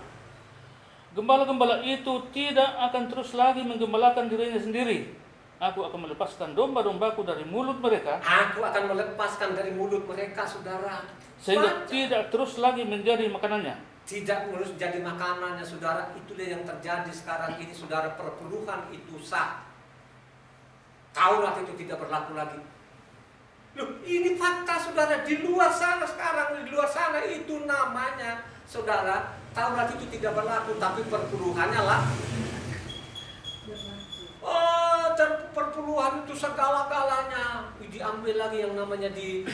[SPEAKER 2] Gembala-gembala itu tidak akan terus lagi menggembalakan dirinya sendiri. Aku akan melepaskan domba-dombaku dari mulut mereka.
[SPEAKER 1] Aku akan melepaskan dari mulut mereka, saudara.
[SPEAKER 2] Sehingga tidak terus lagi menjadi makanannya.
[SPEAKER 1] Tidak terus jadi makanannya, saudara. Itulah yang terjadi sekarang ini, saudara. Perpuluhan itu sah. Taurat itu tidak berlaku lagi. Loh, ini fakta, saudara. Di luar sana sekarang, di luar sana itu namanya, saudara, Taurat itu tidak berlaku, tapi perpuluhannya lah. Oh, perpuluhan itu segala-galanya. Diambil lagi yang namanya di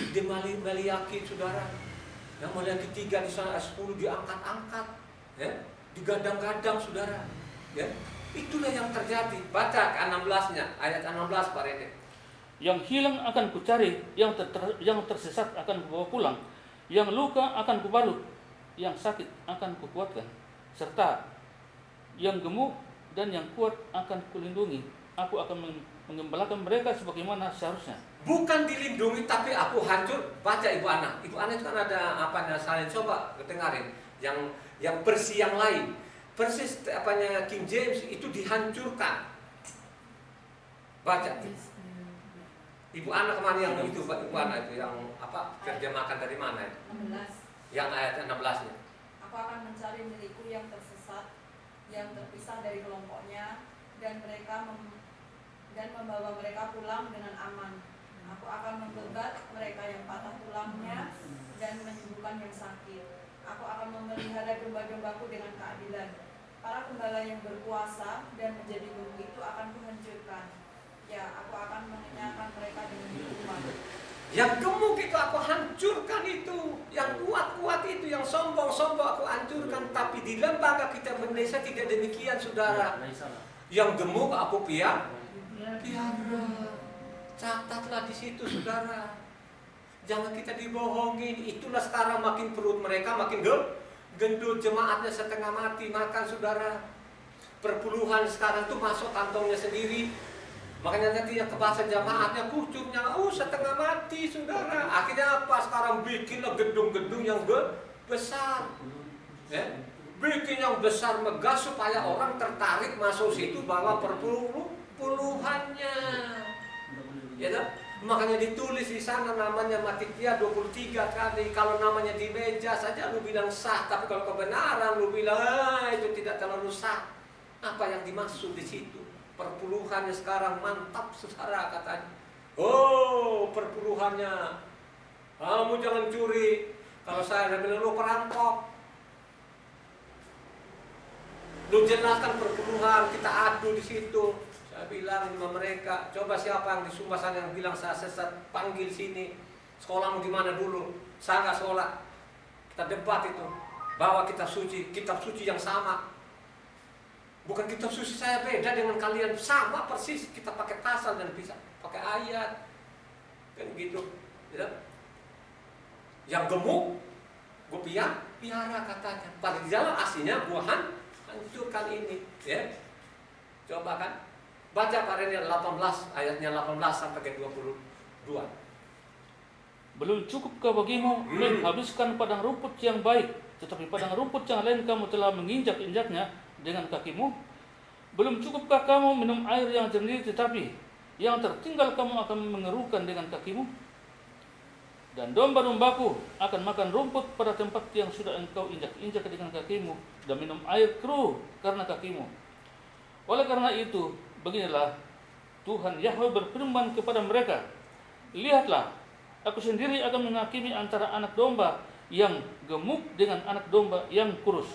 [SPEAKER 1] Maliaki, saudara. Yang Maliaki 3 di sana 10 diangkat-angkat, ya, digadang-gadang, saudara. Ya, itulah yang terjadi. Baca ke 16-nya, ayat 16 Pak Rene.
[SPEAKER 2] Yang hilang akan kucari, yang tersesat akan kubawa pulang, yang luka akan kubalut, yang sakit akan kukuatkan, serta yang gemuk dan yang kuat akan kulindungi. Aku akan menggembalakan mereka sebagaimana seharusnya.
[SPEAKER 1] Bukan dilindungi, tapi aku hancur. Baca Ibu Ana. Ibu Ana itu kan ada apanya salin. Coba dengarin. Yang versi yang lain. Persis apanya King James itu dihancurkan. Baca. Ibu Ana kemana yang itu? Ibu Ana itu yang apa? Terjemahkan dari mana?
[SPEAKER 3] 16.
[SPEAKER 1] Yang ayat 16-nya.
[SPEAKER 3] Aku akan mencari milikku yang tersesat, yang terpisah dari kelompoknya, dan membawa mereka pulang dengan aman. Aku akan membebat mereka yang patah tulangnya dan menyembuhkan yang sakit. Aku akan memelihara domba-dombaku dengan keadilan. Para gembala yang berkuasa dan menjadi guru itu akan kuhancurkan. Ya, aku akan mengenyangkan mereka dengan hukuman.
[SPEAKER 1] Yang gemuk itu aku hancurkan itu. Yang kuat-kuat itu, yang sombong-sombong aku hancurkan. Tapi di lembaga kitab Indonesia tidak demikian, saudara. Yang gemuk aku piara. Catatlah di situ, saudara. Jangan kita dibohongin. Itulah sekarang makin perut mereka makin gendut, jemaatnya setengah mati makan, saudara. Perpuluhan sekarang tuh masuk kantongnya sendiri. Makanya nanti yang kebahasa jamaatnya kucurnya, setengah mati, saudara. Akhirnya apa? Sekarang bikinlah gedung-gedung yang besar, ya? Bikin yang besar megah supaya orang tertarik masuk situ bahwa perpuluhannya, ya kan? Makanya ditulis di sana namanya Matikia 23 kali. Kalau namanya di meja saja lu bilang sah, tapi kalau kebenaran lu bilang itu tidak terlalu sah. Apa yang dimaksud di situ? Perpuluhannya sekarang mantap, saudara, katanya. Oh, perpuluhannya. Kamu jangan curi. Kalau saya bilang lu perampok. Lu jelaskan perpuluhan, kita adu di situ. Saya bilang sama mereka, coba siapa yang di Sumbasan yang bilang saya sesat, panggil sini. Sekolahmu di mana dulu? Saya nggak sekolah. Kita debat itu. Bahwa kitab suci yang sama. Bukan kitab suci saya beda dengan kalian, sama persis. Kita pakai pasal dan bisa pakai ayat, kan gitu. Ya? Yang gemuk, gue piara katanya. Pada di dalam aslinya gue hancurkan ini. Ya, coba kan. Baca Pak Rene 18 ayatnya 18 sampai ke 22.
[SPEAKER 2] Belum cukupkah bagimu menghabiskan padang rumput yang baik, tetapi padang rumput yang lain kamu telah menginjak-injaknya dengan kakimu? Belum cukupkah kamu minum air yang jernih, tetapi yang tertinggal kamu akan mengerukan dengan kakimu? Dan domba-dombaku akan makan rumput pada tempat yang sudah engkau injak-injak dengan kakimu, dan minum air keruh karena kakimu. Oleh karena itu, beginilah Tuhan Yahweh berfirman kepada mereka, lihatlah, aku sendiri akan menghakimi antara anak domba yang gemuk dengan anak domba yang kurus.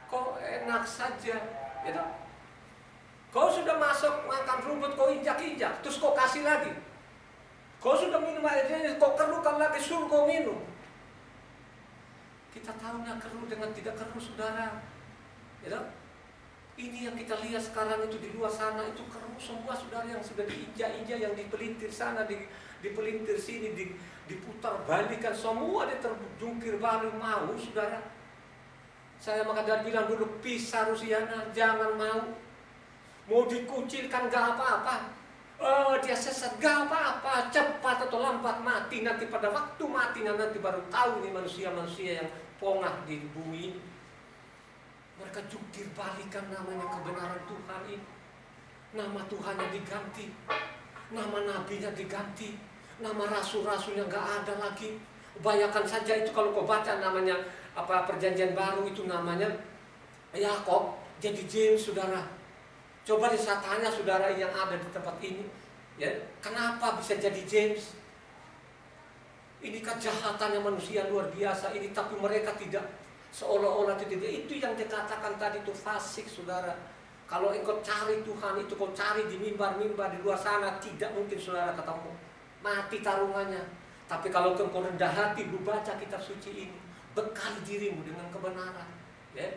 [SPEAKER 1] Kok enak saja, ya toh? Kau sudah masuk makan rumput, kau injak-injak, terus kau kasih lagi. Kau sudah minum airnya, kau keruhkan lagi, suruh kau minum. Kita tahunya keruh dengan tidak keruh, saudara. Ya toh? Ini yang kita lihat sekarang itu di luar sana, itu keruh semua, saudara, yang sudah diinjak-injak, yang dipelintir sana, dipelintir sini, diputar balikan, semua dia terjungkir balik, mau, saudara. Saya maka dari bilang dulu, pisah Rusiana, jangan mau dikucilkan gak apa-apa. Dia sesat gak apa-apa, cepat atau lambat mati, nanti pada waktu mati nanti baru tahu nih manusia-manusia yang pongah di bumi ini. Mereka jungkir balikan namanya kebenaran Tuhan ini. Nama Tuhannya diganti, nama nabinya diganti, nama rasul-rasulnya gak ada lagi. Bayangkan saja itu kalau kau baca namanya perjanjian baru itu namanya Yakob jadi James, saudara. Coba saya tanya saudara yang ada di tempat ini, ya, kenapa bisa jadi James? Ini kejahatannya manusia luar biasa ini, tapi mereka tidak, seolah-olah tidak. Itu yang dikatakan tadi itu fasik, saudara. Kalau engkau cari Tuhan itu, kau cari di mimbar-mimbar di luar sana, tidak mungkin saudara ketemu. Mati taruhannya. Tapi kalau engkau rendah hati, baca kitab suci ini, bekali dirimu dengan kebenaran. Ya.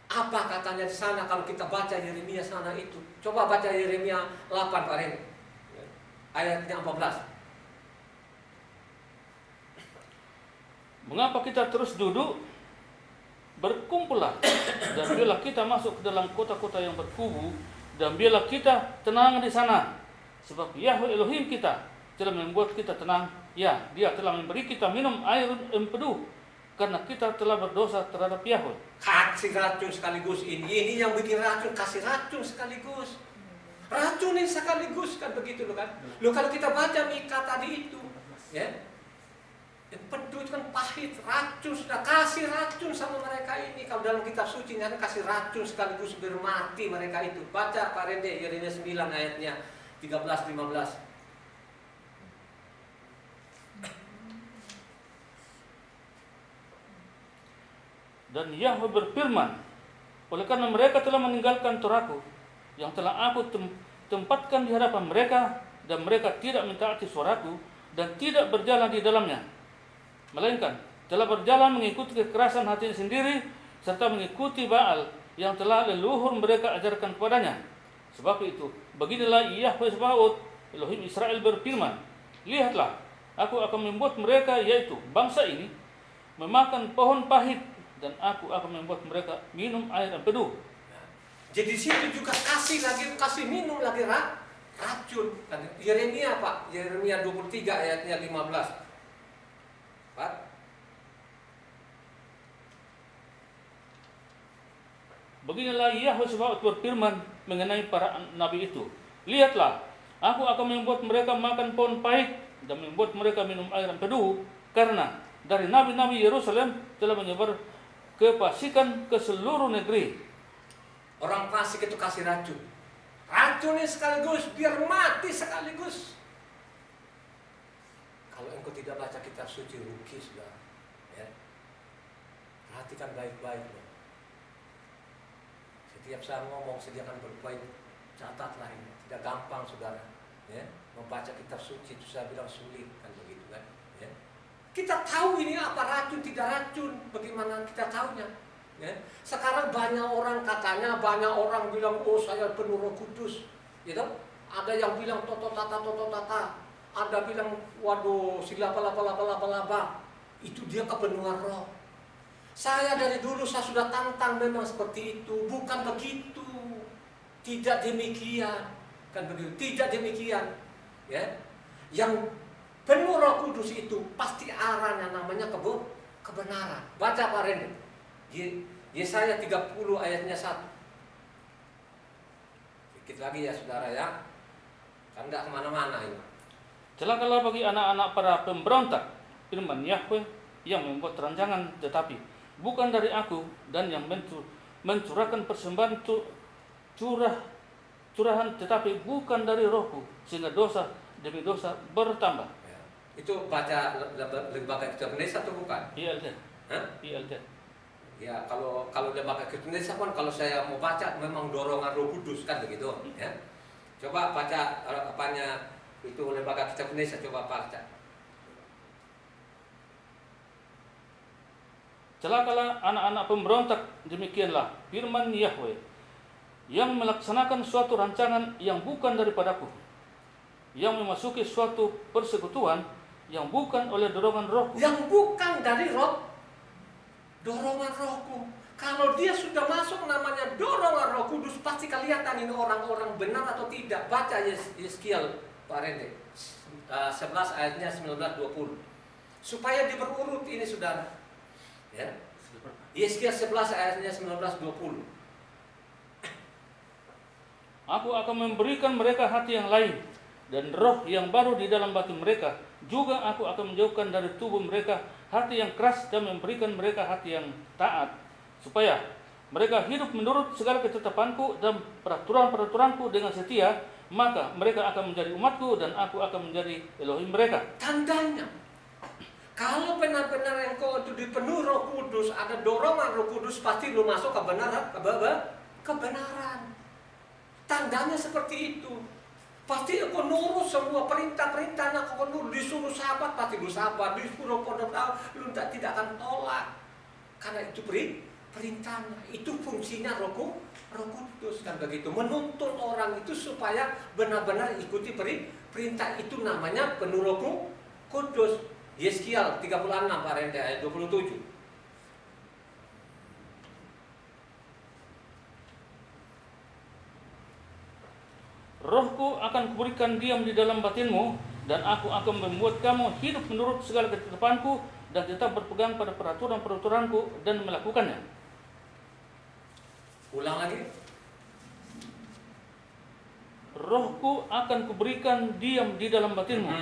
[SPEAKER 1] Apa katanya di sana kalau kita baca Yeremia sana itu? Coba baca Yeremia 8 Pak Reni. Ayatnya 14.
[SPEAKER 2] Mengapa kita terus duduk? Berkumpullah dan biarlah kita masuk ke dalam kota-kota yang berkubu, dan biarlah kita tenang di sana. Sebab Yahweh Elohim kita telah membuat kita tenang. Ya, Dia telah memberi kita minum air empedu, karena kita telah berdosa terhadap Yahweh.
[SPEAKER 1] Kasih racun sekaligus ini yang bikin racun, kasih racun sekaligus. Racunin sekaligus, kan begitu loh kan. Loh kalau kita baca Mika tadi itu, ya, empedu itu kan pahit, racun, sudah kasih racun sama mereka ini. Kalau dalam kitab suci kan kasih racun sekaligus biar mati mereka itu. Baca Pak Rende, Yeremia 9 ayatnya 13-15.
[SPEAKER 2] Dan Yahweh berfirman, oleh karena mereka telah meninggalkan Torahku yang telah aku tempatkan di hadapan mereka, dan mereka tidak mentaati suaraku dan tidak berjalan di dalamnya, melainkan telah berjalan mengikuti kekerasan hatinya sendiri, serta mengikuti Baal yang telah leluhur mereka ajarkan kepadanya. Sebab itu, beginilah Yahweh Sebaot, Elohim Israel berfirman, lihatlah, aku akan membuat mereka, yaitu bangsa ini, memakan pohon pahit, dan aku akan membuat mereka minum air empedu.
[SPEAKER 1] Jadi situ juga kasih minum lagi racun. Yeremia Pak, Yeremia 23 ayatnya 15. Pak.
[SPEAKER 2] Beginilah Yahweh Sebaot berfirman mengenai para nabi itu. Lihatlah, aku akan membuat mereka makan pohon pahit dan membuat mereka minum air empedu, karena dari nabi-nabi Yerusalem telah menyebar kefasikan ke seluruh negeri.
[SPEAKER 1] Orang fasik itu kasih racun. Racunnya sekaligus, biar mati sekaligus. Kalau engkau tidak baca kitab suci, rugi sudah. Ya. Perhatikan baik-baik loh. Setiap saya ngomong sediakan berbaik, catatlah ini. Tidak gampang saudara. Ya. Membaca kitab suci itu saya bilang sulit, kan begitu kan. Ya. Kita tahu ini apa racun, tidak racun. Bagaimana kita tahunya? Ya. Sekarang banyak orang katanya, banyak orang bilang, oh saya penuh Roh Kudus. Gitu? Ada yang bilang toto tata. Ada bilang, waduh silapa lapa. Itu dia kepenuhan roh. Saya dari dulu saya sudah tantang memang seperti itu. Bukan begitu. Tidak demikian. Kan begitu. Tidak demikian. Ya. Yang penuh Roh Kudus itu pasti arahnya namanya kebenaran. Baca Pak Rene. Yesaya 30 ayatnya 1. Sedikit lagi ya saudara ya. Kan tidak kemana-mana ini.
[SPEAKER 2] Celakalah bagi anak-anak para pemberontak, firman Yahweh, yang membuat rancangan tetapi bukan dari aku, dan yang mencurahkan persembahan curahan tetapi bukan dari Rohku, sehingga dosa demi dosa bertambah.
[SPEAKER 1] Ya. Itu baca lembaga kitab Indonesia atau bukan?
[SPEAKER 2] ILT.
[SPEAKER 1] Hah?
[SPEAKER 2] ILT.
[SPEAKER 1] Ya, kalau lembaga kitab Indonesia kan kalau saya mau baca memang dorongan Roh Kudus kan begitu, ya. Coba baca apanya itu lembaga kitab Indonesia, coba baca.
[SPEAKER 2] Celakalah anak-anak pemberontak, demikianlah firman Yahweh, yang melaksanakan suatu rancangan yang bukan daripadaku, yang memasuki suatu persekutuan yang bukan oleh dorongan Rohku.
[SPEAKER 1] Yang bukan dari dorongan Rohku. Kalau dia sudah masuk namanya dorongan Roh Kudus, pasti kelihatan ini orang-orang benar atau tidak. Baca Yeskiel Pak Rende 11 ayatnya 19-20. Supaya diberurut ini saudara. Ya. Yeskiel 11 ayatnya 19-20.
[SPEAKER 2] Aku akan memberikan mereka hati yang lain dan roh yang baru di dalam batin mereka. Juga aku akan menjauhkan dari tubuh mereka hati yang keras dan memberikan mereka hati yang taat, supaya mereka hidup menurut segala ketetapanku dan peraturan-peraturanku dengan setia. Maka mereka akan menjadi umatku dan aku akan menjadi Elohim mereka.
[SPEAKER 1] Tandanya, kalau benar-benar engkau itu dipenuhi Roh Kudus, ada dorongan Roh Kudus, pasti lu masuk kebenaran. Tandanya seperti itu. Pasti engkau nurut semua perintah-perintahnya, engkau nurut. Disuruh sahabat, pasti lu sahabat. Disuruh pondok tahu, lu tidak akan tolak. Karena itu perintahnya, itu fungsinya Roh Kudus kan begitu. Menuntun orang itu supaya benar-benar ikuti perintah, itu namanya penuh Roh Kudus. Yeskiel 36 Pak Rende ayat 27.
[SPEAKER 2] Rohku akan kuberikan diam di dalam batinmu, dan aku akan membuat kamu hidup menurut segala ketetapanku dan tetap berpegang pada peraturan-peraturanku dan melakukannya.
[SPEAKER 1] Ulang lagi.
[SPEAKER 2] Rohku akan kuberikan diam di dalam batinmu,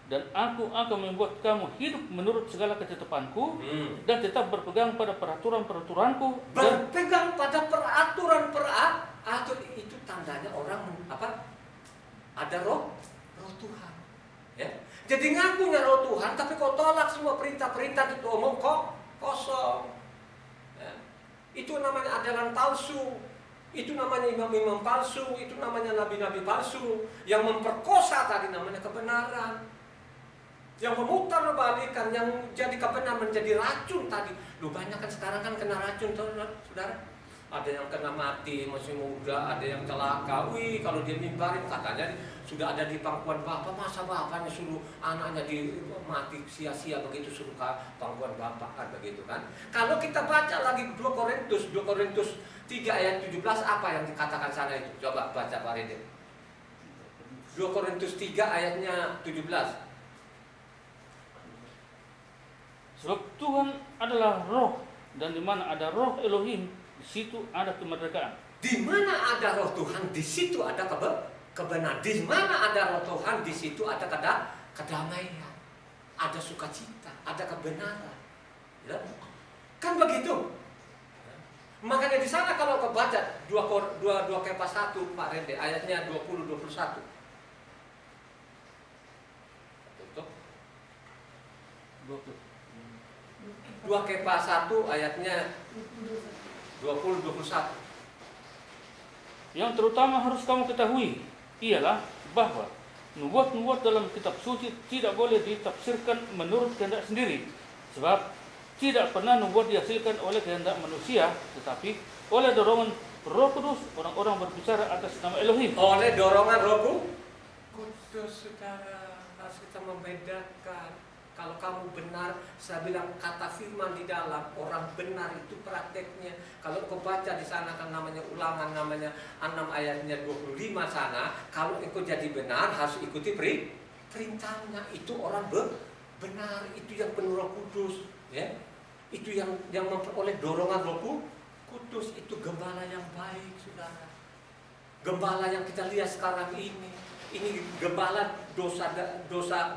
[SPEAKER 2] dan aku akan membuat kamu hidup menurut segala ketetapanku dan tetap berpegang pada peraturan-peraturanku.
[SPEAKER 1] Berpegang pada peraturan itu tandanya orang ada roh Tuhan. Ya. Jadi ngakunya roh Tuhan, tapi kau tolak semua perintah-perintah itu omong kosong. Ya. Itu namanya ajaran palsu. Itu namanya imam-imam palsu. Itu namanya nabi-nabi palsu yang memperkosa tadi namanya kebenaran. Yang memutar balikan, yang jadi kebenaran menjadi racun tadi. Lu banyak kan sekarang kan kena racun, saudara. Ada yang kena mati masih muda, ada yang celaka. Wih, kalau dia mimbarin katanya sudah ada di pangkuan bapak, masa bapaknya suruh anaknya mati sia-sia begitu, suruh ke pangkuan bapak kan begitu kan. Kalau kita baca lagi 2 Korintus 3 ayat 17, apa yang dikatakan sana itu? Coba baca Pak Rede. 2 Korintus 3 ayatnya 17.
[SPEAKER 2] Sebab Tuhan adalah roh, dan di mana ada roh Elohim, di situ ada kemerdekaan.
[SPEAKER 1] Di mana ada roh Tuhan, di situ ada kebenaran. Di mana ada roh Tuhan, di situ ada kedamaian, ada sukacita, ada kebenaran. Ya? Kan begitu. Makanya di sana kalau kebaca 2 Kepas 1 Pak Rende ayatnya 20-21. Tutup. 2 Kepas 1 ayatnya 20-21.
[SPEAKER 2] Yang terutama harus kamu ketahui ialah bahwa nubuat-nubuat dalam kitab suci tidak boleh ditafsirkan menurut kehendak sendiri, sebab tidak pernah nubuat dihasilkan oleh kehendak manusia, tetapi oleh dorongan Roh Kudus orang-orang berbicara atas nama Elohim.
[SPEAKER 1] Oleh dorongan Roh Kudus, saudara, harus kita membedakan. Kalau kamu benar, saya bilang kata firman di dalam, orang benar itu prakteknya. Kalau kau baca di sana kan namanya Ulangan, namanya 6 ayatnya 25 sana. Kalau engkau jadi benar, harus ikuti perintahnya. Itu orang benar, itu yang penuh Roh Kudus. Ya? Itu yang memperoleh dorongan Roh Kudus. Itu gembala yang baik, saudara. Gembala yang kita lihat sekarang ini. Ini gembala dosa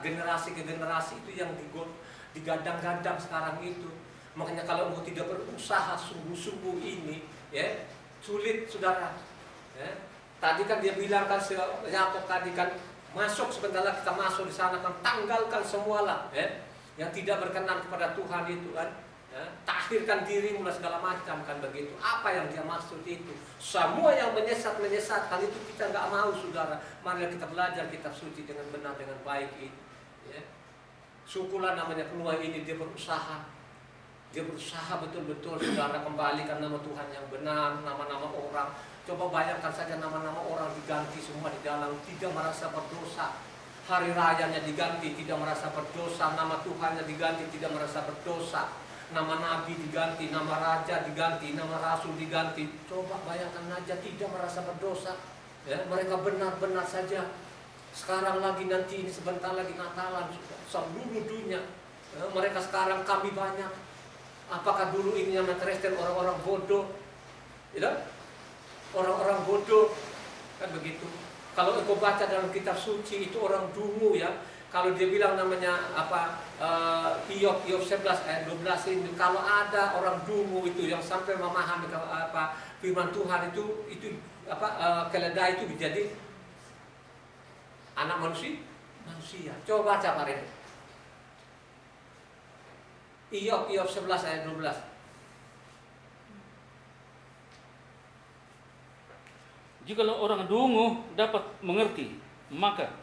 [SPEAKER 1] generasi ke generasi itu yang digadang-gadang sekarang itu. Makanya kalau engkau tidak berusaha sungguh-sungguh ini, ya sulit, saudara. Ya. Tadi kan dia bilang kan, Yakob tadi kan, masuk sebentar lagi kita masuk di sana kan, tanggalkan semualah yang tidak berkenan kepada Tuhan itu kan, takhirkan dirimu dan segala macam kan begitu. Apa yang dia maksud itu? Semua yang menyesatkan itu kita nggak mau, saudara. Mari kita belajar kitab suci dengan benar, dengan baik itu. Syukurlah namanya keluar ini dia berusaha betul-betul, saudara, kembalikan nama Tuhan yang benar, nama-nama orang. Coba bayangkan saja nama-nama orang diganti semua di dalam, tidak merasa berdosa. Hari rayanya diganti, tidak merasa berdosa. Nama Tuhannya diganti, tidak merasa berdosa. Nama nabi diganti, nama raja diganti, nama rasul diganti. Coba bayangkan aja, tidak merasa berdosa. Mereka benar-benar saja. Sekarang lagi, nanti ini sebentar lagi Natalan, seluruh dunia. Mereka sekarang kami banyak. Apakah dulu ini yang Kristen orang-orang bodoh? Orang-orang bodoh kan begitu. Kalau engkau baca dalam kitab suci itu orang dungu ya. Kalau dia bilang namanya apa, Hiob 11 ayat 12 ini, kalau ada orang dungu itu yang sampai memahami apa firman Tuhan itu keledai itu menjadi anak manusia. Coba baca Pak Rene. Hiob 11 ayat 12.
[SPEAKER 2] Jikalau orang dungu dapat mengerti, maka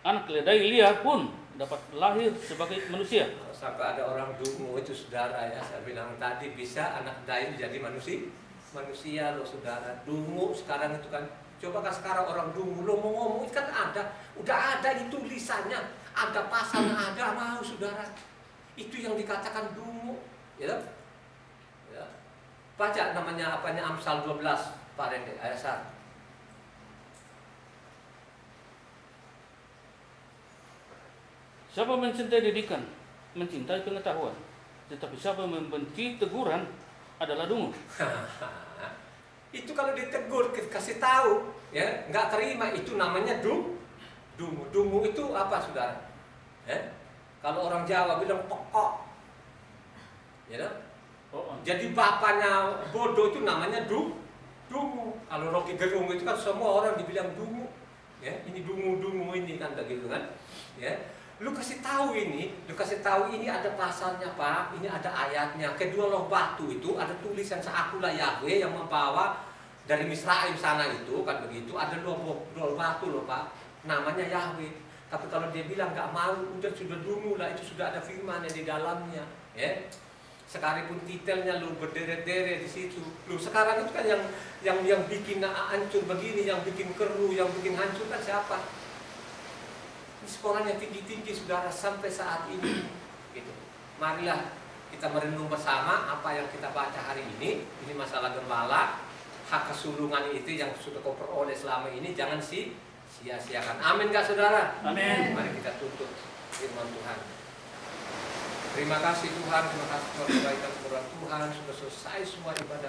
[SPEAKER 2] anak keledai liar pun dapat lahir sebagai manusia.
[SPEAKER 1] Sampai ada orang dungu itu, saudara ya, saya bilang tadi bisa anak keledai jadi manusia loh, saudara. Dungu sekarang itu kan, coba kan sekarang orang dungu lo mau ngomong itu kan udah ada itu tulisannya, ada pasalnya, ada mau, saudara. Itu yang dikatakan dungu, ya. Baca namanya apanya Amsal 12 Pak Rene ayat 1.
[SPEAKER 2] Siapa mencintai didikan, mencintai pengetahuan, tetapi siapa membenci teguran adalah dungu.
[SPEAKER 1] Itu kalau ditegur, kasih tahu, ya nggak terima, itu namanya dungu. Dungu itu apa, saudara? Kalau orang Jawa bilang pokok, ya. Jadi bapaknya bodoh itu namanya dungu. Kalau Rocky Gerung itu kan semua orang dibilang dungu, ya. Ini dungu ini kan begitu kan, ya. Lu kasih tahu ini ada pasalnya Pak, ini ada ayatnya. Kedua loh batu itu ada tulisan seakulah Yahweh yang membawa dari Misraim sana itu kan begitu. Ada dua batu loh Pak, namanya Yahweh. Tapi kalau dia bilang nggak mau, sudah dungu lah, itu sudah ada firman di dalamnya. Ya, sekalipun titelnya lu berderet-deret di situ. Lu sekarang itu kan yang bikin hancur begini, yang bikin keruh, yang bikin hancur kan siapa? Sekolahnya tinggi-tinggi, saudara, sampai saat ini gitu. Marilah kita merenung bersama apa yang kita baca hari ini. Ini masalah gembala, hak kesulungan itu yang sudah kau peroleh selama ini, jangan sia-siakan. Amin gak, saudara?
[SPEAKER 2] Amin.
[SPEAKER 1] Mari kita tutup firman Tuhan. Terima kasih Tuhan, terima kasih Tuhan, kebaikan Tuhan, sudah selesai semua ibadah.